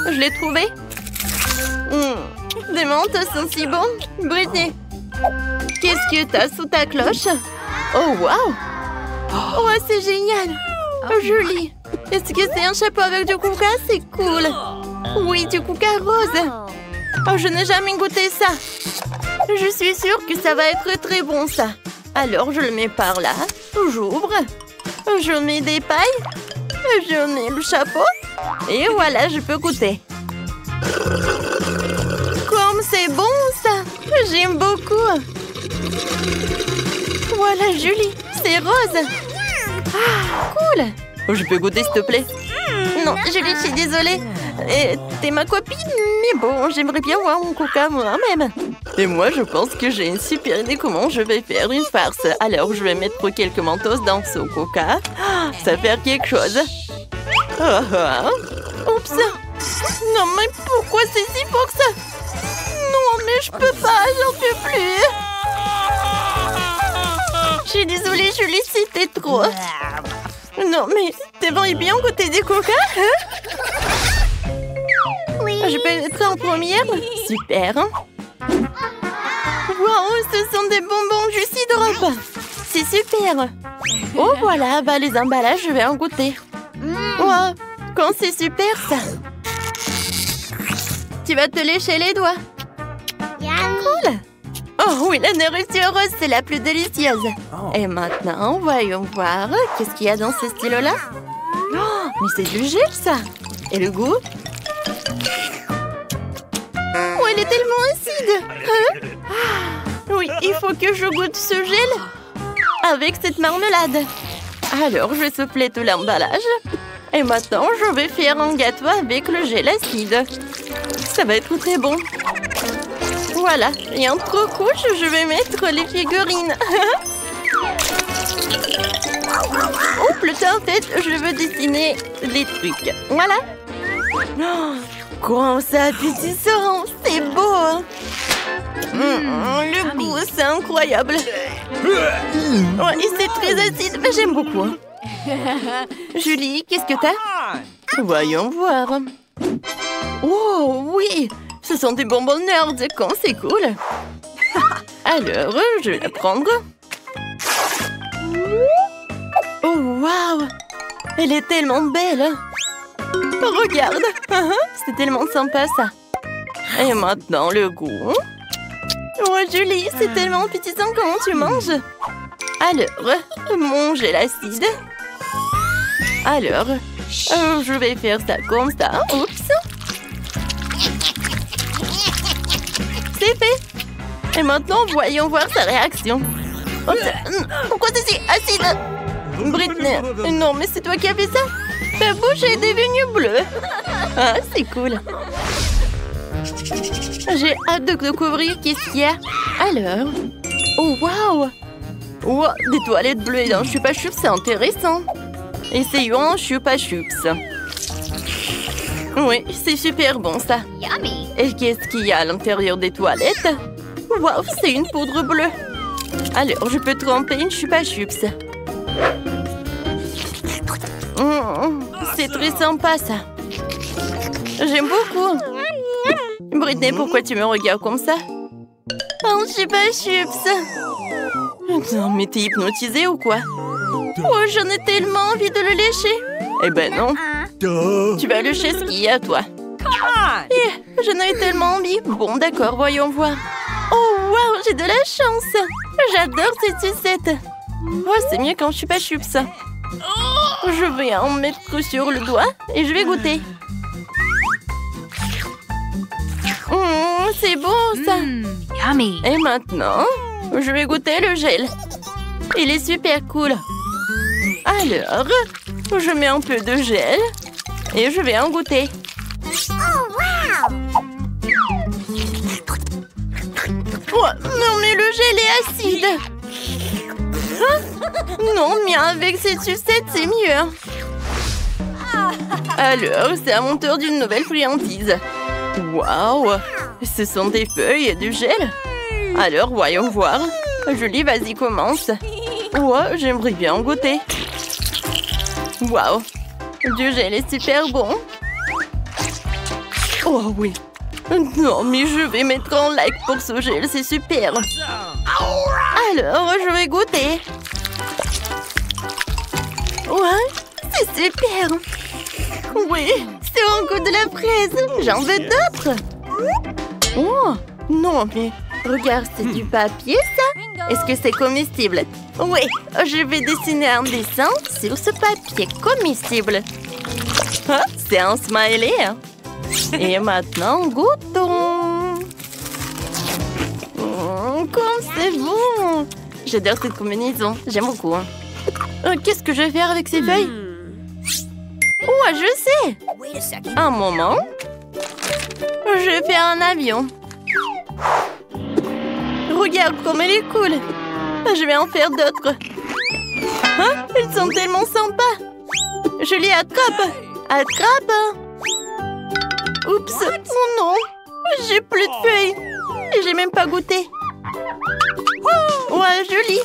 Je l'ai trouvé. Des menthes sont si bons. Britney, qu'est-ce que t'as sous ta cloche? Oh, waouh. Oh, c'est génial. Joli. Est-ce que c'est un chapeau avec du coca? C'est cool. Oui, du coca rose. Oh, je n'ai jamais goûté ça. Je suis sûre que ça va être très bon, ça. Alors, je le mets par là. J'ouvre. Je mets des pailles. Je mets le chapeau. Et voilà, je peux goûter. Comme c'est bon, ça. J'aime beaucoup. Voilà, Julie. C'est rose. Ah, cool. Je peux goûter, s'il te plaît? Non, Julie, je suis désolée. T'es ma copine, mais bon, j'aimerais bien voir mon coca moi-même. Et moi, je pense que j'ai une super idée comment je vais faire une farce. Alors, je vais mettre quelques mentos dans ce coca. Ça va faire quelque chose. Oups. Non, mais pourquoi c'est si fort que ça? Non, mais je peux pas, j'en peux plus. Je suis désolée, Julie, c'était trop. Non, mais t'aimerais bien goûter des coca, hein? Oui. Je peux être en première? Super. Wow, ce sont des bonbons Juicy Drop. C'est super. Oh, voilà, bah les emballages, je vais en goûter. Wow, quand c'est super, ça. Tu vas te lécher les doigts. Cool. Oh oui, la nourriture rose, c'est la plus délicieuse. Et maintenant, voyons voir. Qu'est-ce qu'il y a dans ce stylo-là? Oh, mais c'est du gel, ça. Et le goût? Oh, elle est tellement acide. Hein? Oui, il faut que je goûte ce gel avec cette marmelade. Alors, je vais souffler tout l'emballage. Et maintenant, je vais faire un gâteau avec le gel acide. Ça va être très bon. Voilà, et entre couches, je vais mettre les figurines. Oh, plutôt en fait, je veux dessiner les trucs. Voilà. Oh, comment ça appétissant, c'est beau. Hein? Le goût, c'est incroyable. Ouais, et c'est très acide, mais j'aime beaucoup. Julie, qu'est-ce que t'as? Voyons voir. Oh, oui, ce sont des bonbons nerds, quand c'est cool. Alors, je vais la prendre. Oh, waouh! Elle est tellement belle! Regarde! C'est tellement sympa, ça! Et maintenant, le goût. Oh, Julie, c'est tellement appétissant comment tu manges! Alors, mon gel acide. Alors, je vais faire ça comme ça. Oups! C'est fait! Et maintenant, voyons voir sa réaction. Oh, pourquoi c'est si acide? Britney, non, mais c'est toi qui as fait ça? Ta bouche est devenue bleue. Ah, c'est cool. J'ai hâte de découvrir qu'est-ce qu'il y a. Alors... Oh, waouh! Oh, des toilettes bleues dans Chupa Chups, c'est intéressant. Essayons un Chupa Chups. Oui, c'est super bon, ça. Et qu'est-ce qu'il y a à l'intérieur des toilettes? Waouh, c'est une poudre bleue. Alors, je peux tremper une Chupa Chups. C'est très sympa, ça. J'aime beaucoup. Britney, pourquoi tu me regardes comme ça? Un Chupa Chups. Non, mais t'es hypnotisée ou quoi? Oh, j'en ai tellement envie de le lécher. Eh ben non. Tu vas lécher ce qu'il y a, toi. J'en ai tellement envie. Bon, d'accord, voyons voir. Oh, waouh, j'ai de la chance. J'adore cette sucette. Oh, c'est mieux quand je suis pas chups. Je vais en mettre sur le doigt et je vais goûter. C'est bon, ça. Yummy. Et maintenant, je vais goûter le gel. Il est super cool. Alors, je mets un peu de gel et je vais en goûter. Oh, non, mais le gel est acide. Hein? Non, mais avec cette sucette, c'est mieux. Alors, c'est à mon tour d'une nouvelle friandise. Waouh! Ce sont des feuilles et du gel. Alors, voyons voir. Julie, vas-y, commence. Oh, j'aimerais bien en goûter. Waouh! Du gel est super bon. Oh oui. Non, mais je vais mettre un like pour ce gel, c'est super. Alors, je vais goûter. Ouais, c'est super. Oui, c'est un goût de la fraise. J'en veux d'autres. Oh, non, mais regarde, c'est du papier, ça? Est-ce que c'est comestible? Oui, je vais dessiner un dessin sur ce papier comestible. Ah, c'est un smiley. Et maintenant, goûtons. Comme c'est bon. J'adore cette combinaison. J'aime beaucoup. Qu'est-ce que je vais faire avec ces feuilles? Ouais, je sais. Un moment. Je fais un avion. Regarde comme elle est cool. Je vais en faire d'autres. Hein? Ils sont tellement sympas. Je les attrape. Attrape. Oups. Oh non. J'ai plus de feuilles. Et j'ai même pas goûté. Ouais, joli.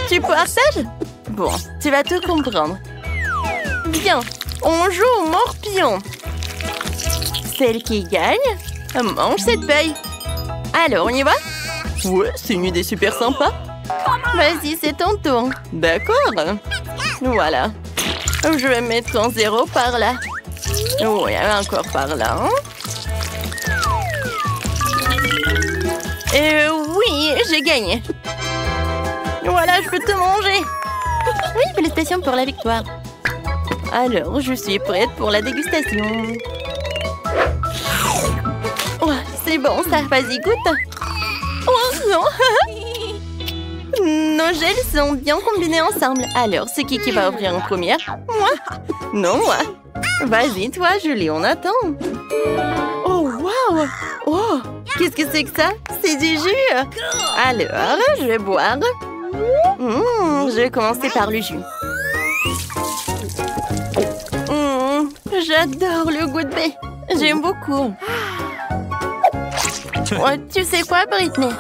Tu partages? Bon, tu vas tout comprendre. Bien, on joue au morpion. Celle qui gagne mange cette feuille. Alors, on y va? Ouais, c'est une idée super sympa. Vas-y, c'est ton tour. D'accord. Voilà. Je vais mettre un 0 par là. Oui, encore par là. Oui, j'ai gagné. Voilà, je peux te manger. Oui, félicitations pour la victoire. Alors, je suis prête pour la dégustation. Oh, c'est bon ça, vas-y, goûte. Oh non. Nos gels sont bien combinés ensemble. Alors, c'est qui va ouvrir en première? Moi? Non, moi. Vas-y, toi, Julie, on attend. Oh, waouh. Oh, qu'est-ce que c'est que ça? C'est du jus. Alors, je vais boire. Je vais commencer par le jus. J'adore le goût de baie. J'aime beaucoup. Oh, tu sais quoi, Britney?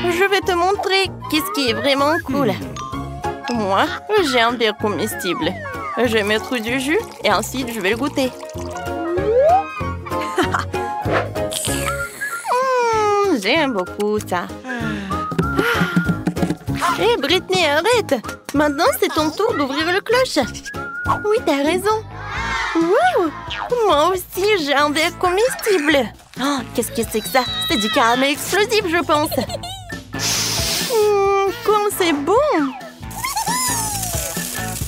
Je vais te montrer qu'est-ce qui est vraiment cool. Moi, j'ai un verre comestible. Je vais mettre du jus et ensuite je vais le goûter. J'aime beaucoup ça. Hé, Britney, arrête! Maintenant, c'est ton tour d'ouvrir le cloche. Oui, t'as raison. Wow! Moi aussi, j'ai un verre comestible. Oh, qu'est-ce que c'est que ça? C'est du caramel explosif, je pense. Comme c'est bon!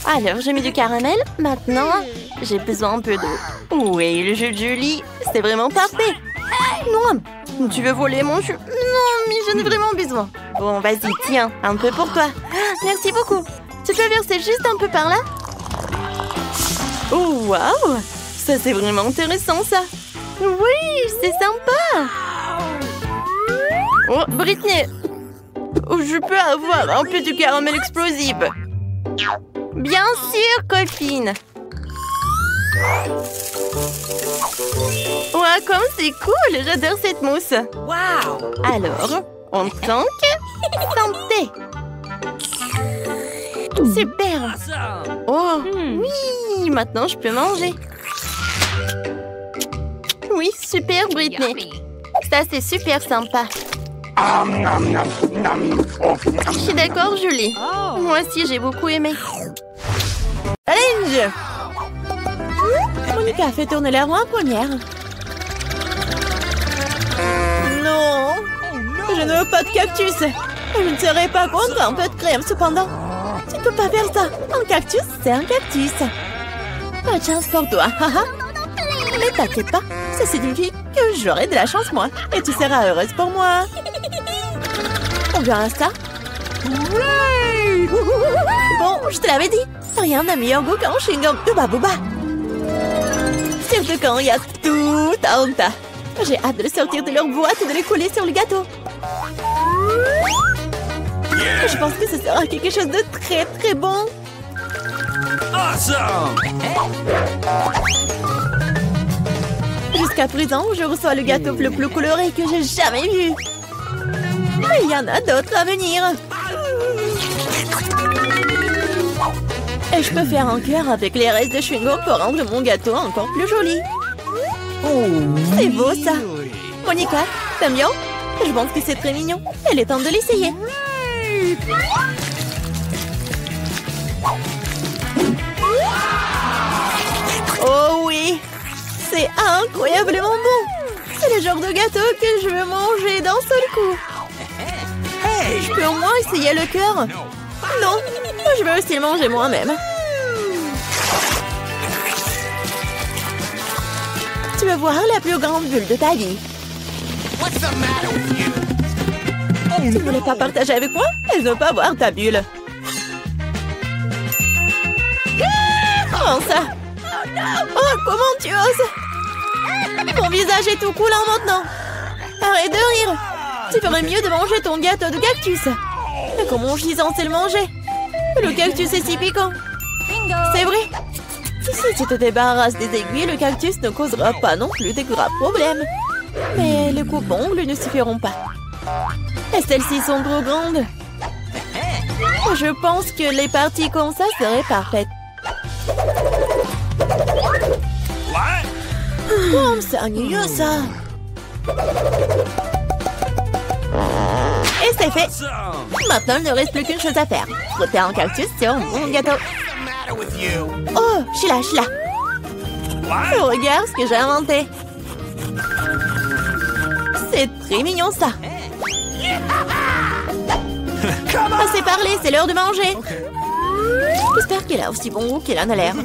Alors, j'ai mis du caramel. Maintenant, j'ai besoin un peu d'eau. Oui, le jus de Julie, c'est vraiment parfait. Non, tu veux voler mon jus? Non, mais j'en ai vraiment besoin. Bon, vas-y, tiens, un peu pour toi. Merci beaucoup. Tu peux verser juste un peu par là? Oh, waouh! Ça, c'est vraiment intéressant, ça. Oui, c'est sympa. Oh, Britney, je peux avoir un peu du caramel explosif? Bien sûr, copine. Ouais, comme c'est cool. J'adore cette mousse. Wow. Alors, on tanque. Santé. Super. Oh, oui. Maintenant, je peux manger. Oui, super, Britney. Ça, c'est super sympa. Je suis d'accord, Julie. Moi aussi, j'ai beaucoup aimé. Challenge! Monica fait tourner la roue en première. Non! Je ne veux pas de cactus. Je ne serais pas contre un peu de crème, cependant. Tu ne peux pas faire ça. Un cactus, c'est un cactus. Pas de chance pour toi. Mais t'inquiète pas, ça signifie que j'aurai de la chance, moi. Et tu seras heureuse pour moi. On verra ça. Bon, je te l'avais dit. Rien n'a meilleur goût qu'un chewing-gum de Babouba. Surtout quand il y a tout un tas. J'ai hâte de le sortir de leur boîte et de les coller sur le gâteau. Je pense que ce sera quelque chose de très très bon. Awesome! Jusqu'à présent, je reçois le gâteau le plus coloré que j'ai jamais vu. Mais il y en a d'autres à venir. Et je peux faire un cœur avec les restes de chewing-gum pour rendre mon gâteau encore plus joli. C'est beau ça. Monica, t'aimes bien? Je pense que c'est très mignon. Il est temps de l'essayer. Oh oui! C'est incroyablement bon! C'est le genre de gâteau que je veux manger d'un seul coup. Je peux au moins essayer le cœur? Non, je veux aussi le manger moi-même. Tu veux voir la plus grande bulle de ta vie? Tu ne voulais pas partager avec moi? Je ne veux pas voir ta bulle. Prends ça. Oh, comment tu oses? Mon visage est tout coulant maintenant. Arrête de rire. Tu ferais mieux de manger ton gâteau de cactus. Mais comment je suis censée le manger? Le cactus est si piquant. C'est vrai. Si tu te débarrasses des aiguilles, le cactus ne causera pas non plus de graves problèmes. Mais les coupes-ongles ne suffiront pas. Et celles-ci sont trop grandes. Je pense que les parties comme ça seraient parfaites. Oh, c'est ennuyeux ça. Et c'est fait. Maintenant, il ne reste plus qu'une chose à faire. Frotter un cactus sur mon gâteau. Oh, je suis là. Regarde ce que j'ai inventé. C'est très mignon ça. Assez parlé, c'est l'heure de manger. J'espère qu'il a aussi bon goût qu'il en a l'air.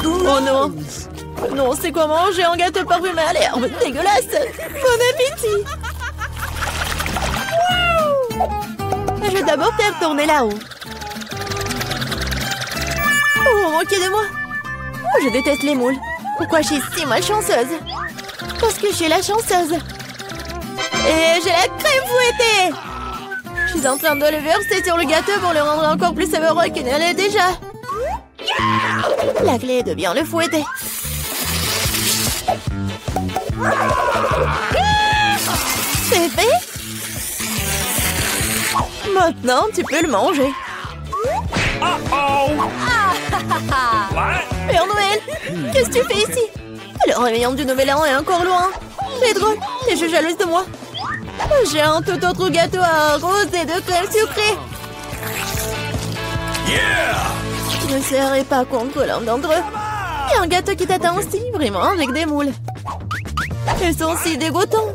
Oh non. Non, c'est quoi manger un gâteau parfumé à l'herbe? Dégueulasse. Bon appétit. Je vais d'abord faire tourner là-haut. Oh, moquez de moi. Oh, je déteste les moules. Pourquoi je suis si malchanceuse? Parce que je suis la chanceuse. Et j'ai la crème fouettée. Je suis en train de le verser sur le gâteau pour le rendre encore plus savoureux qu'il ne l'est déjà. La clé est de bien le fouetter. C'est fait. Maintenant, tu peux le manger. Père Noël, qu'est-ce que tu fais ici? Le réveillon du Nouvel An est encore loin. C'est drôle, t'es jalouse de moi. J'ai un tout autre gâteau à rose et de crème sucrée. Je ne serai pas contre l'un d'entre eux. Il y a un gâteau qui t'attend aussi, vraiment avec des moules. Ils sont si dégoûtants.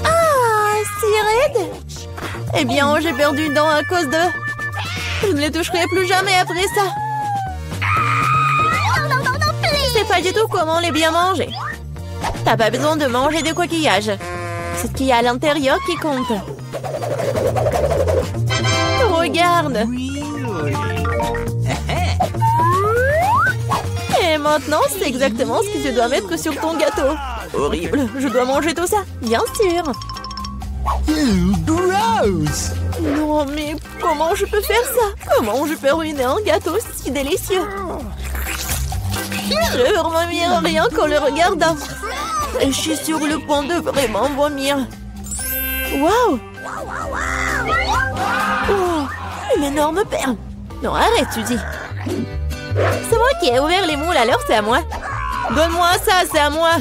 Ah, si raides. Eh bien, j'ai perdu une dent à cause d'eux. Je ne les toucherai plus jamais après ça. Je sais pas du tout comment les bien manger. T'as pas besoin de manger des coquillages. C'est ce qu'il y a à l'intérieur qui compte. Regarde. Et maintenant, c'est exactement ce que tu dois mettre sur ton gâteau. Horrible, je dois manger tout ça, bien sûr. Gross! Non, mais comment je peux faire ça? Comment je peux ruiner un gâteau si délicieux? Je vomir rien qu'en le regardant. Et je suis sur le point de vraiment vomir. Waouh! Oh, une énorme perle. Non, arrête, tu dis. C'est moi qui ai ouvert les moules, alors c'est à moi. Donne-moi ça, c'est à moi.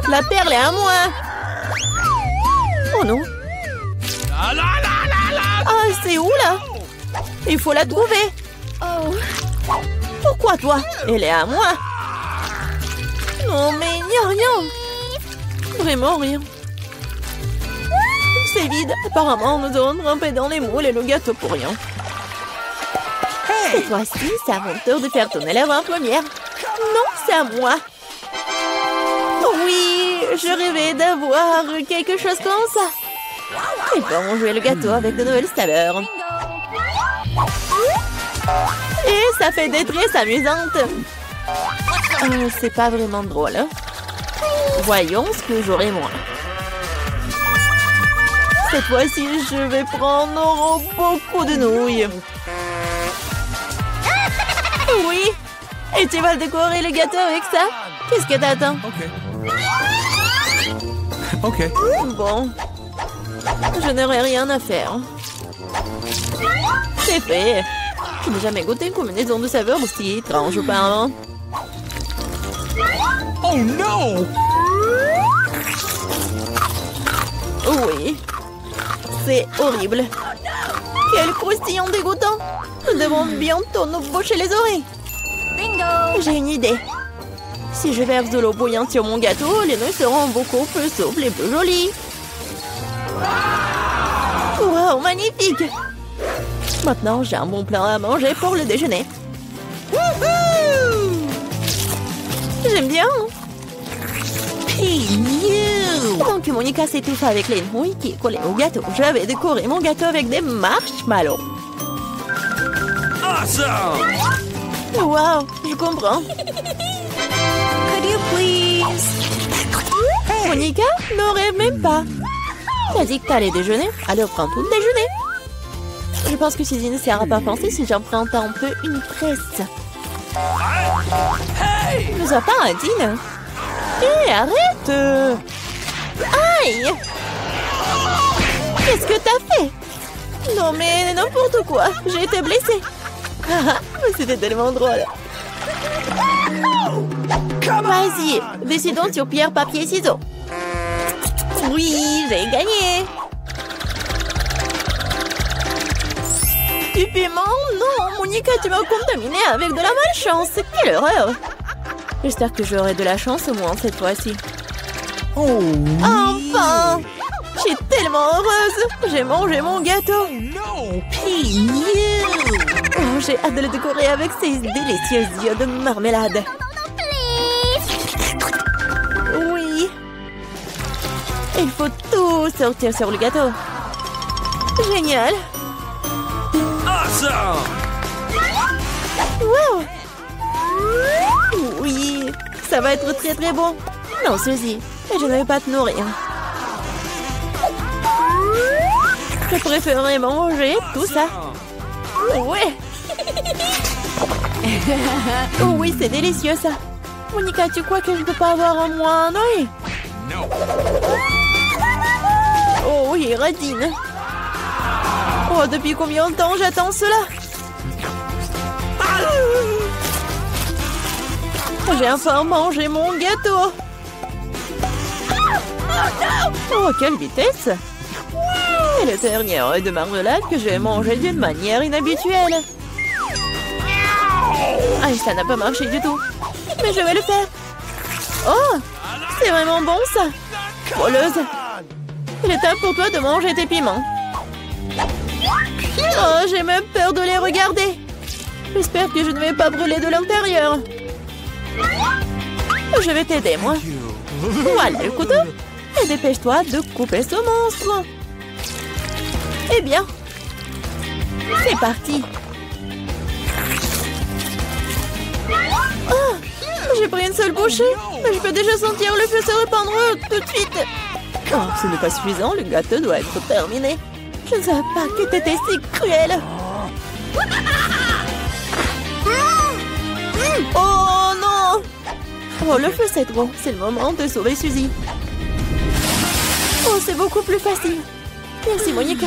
La perle est à moi. Oh non. Ah, c'est où là? Il faut la trouver. Oh. Pourquoi toi? Elle est à moi. Non, mais il n'y a rien. Vraiment rien. C'est vide. Apparemment, nous avons trempé dans les moules et le gâteau pour rien. Cette fois-ci, c'est à mon tour de faire tourner la main première. Non, c'est à moi. Oui, je rêvais d'avoir quelque chose comme ça. Et bon, jouer le gâteau avec de nouvelles saveurs. Et ça fait des tresses amusantes. C'est pas vraiment drôle. Hein? Voyons ce que j'aurai moi. Cette fois-ci, je vais prendre beaucoup de nouilles. Oui. Et tu vas décorer le gâteau avec ça? Qu'est-ce que t'attends? Ok. Bon. Je n'aurai rien à faire. C'est fait. Je n'ai jamais goûté une combinaison de saveurs aussi étrange auparavant. Oh non! Oui. C'est horrible. Quel croustillant dégoûtant. Nous devons bientôt nous boucher les oreilles. Bingo! J'ai une idée. Si je verse de l'eau bouillante sur mon gâteau, les nouilles seront beaucoup plus souples et plus jolies. Wow, magnifique! Maintenant, j'ai un bon plat à manger pour le déjeuner. J'aime bien. Donc, Monica s'étouffe avec les nouilles qui collaient au gâteau. Je vais décorer mon gâteau avec des marshmallows. Wow, je comprends. Could you please? Monica, ne rêve même pas. T'as dit que t'allais déjeuner, alors prends tout le déjeuner. Je pense que Suzy ne sera pas pensée si j'emprunte un peu une presse. Ne sois pas indigne. Hé, arrête! Aïe! Qu'est-ce que t'as fait? Non mais n'importe quoi, j'ai été blessée. C'était tellement drôle. Vas-y, décidons sur pierre, papier, ciseaux. Oui, j'ai gagné. Du piment? Non, Monica, tu m'as contaminé avec de la malchance. Quelle horreur! J'espère que j'aurai de la chance au moins cette fois-ci. Oh, Enfin! Je suis tellement heureuse! J'ai mangé mon gâteau! no. Oh, j'ai hâte de le décorer avec ces délicieux yeux de marmelade. Oui! Il faut tout sortir sur le gâteau. Génial! Wow! Oui! Ça va être très très bon! Non, Suzy, je ne vais pas te nourrir. Je préférerais manger tout ça. Ouais! Oh oui, c'est délicieux ça! Monica, tu crois que je ne peux pas avoir un moins un œil? No. Oh oui, radine! Oh, depuis combien de temps j'attends cela? J'ai enfin mangé mon gâteau! Oh, quelle vitesse! C'est le dernier œil de marmelade que j'ai mangé d'une manière inhabituelle. Ah, ça n'a pas marché du tout. Mais je vais le faire. Oh, c'est vraiment bon ça. Voleuse. Il est temps pour toi de manger tes piments. Oh, j'ai même peur de les regarder. J'espère que je ne vais pas brûler de l'intérieur. Je vais t'aider, moi. Voilà le couteau. Et dépêche-toi de couper ce monstre. Eh bien, c'est parti. Oh, j'ai pris une seule bouchée, mais je peux déjà sentir le feu se répandre tout de suite. Oh, ce n'est pas suffisant, le gâteau doit être terminé. Je ne savais pas que t'étais si cruel. Oh non! Oh, le feu c'est trop. C'est le moment de sauver Suzy. Oh, c'est beaucoup plus facile. Merci, Monica.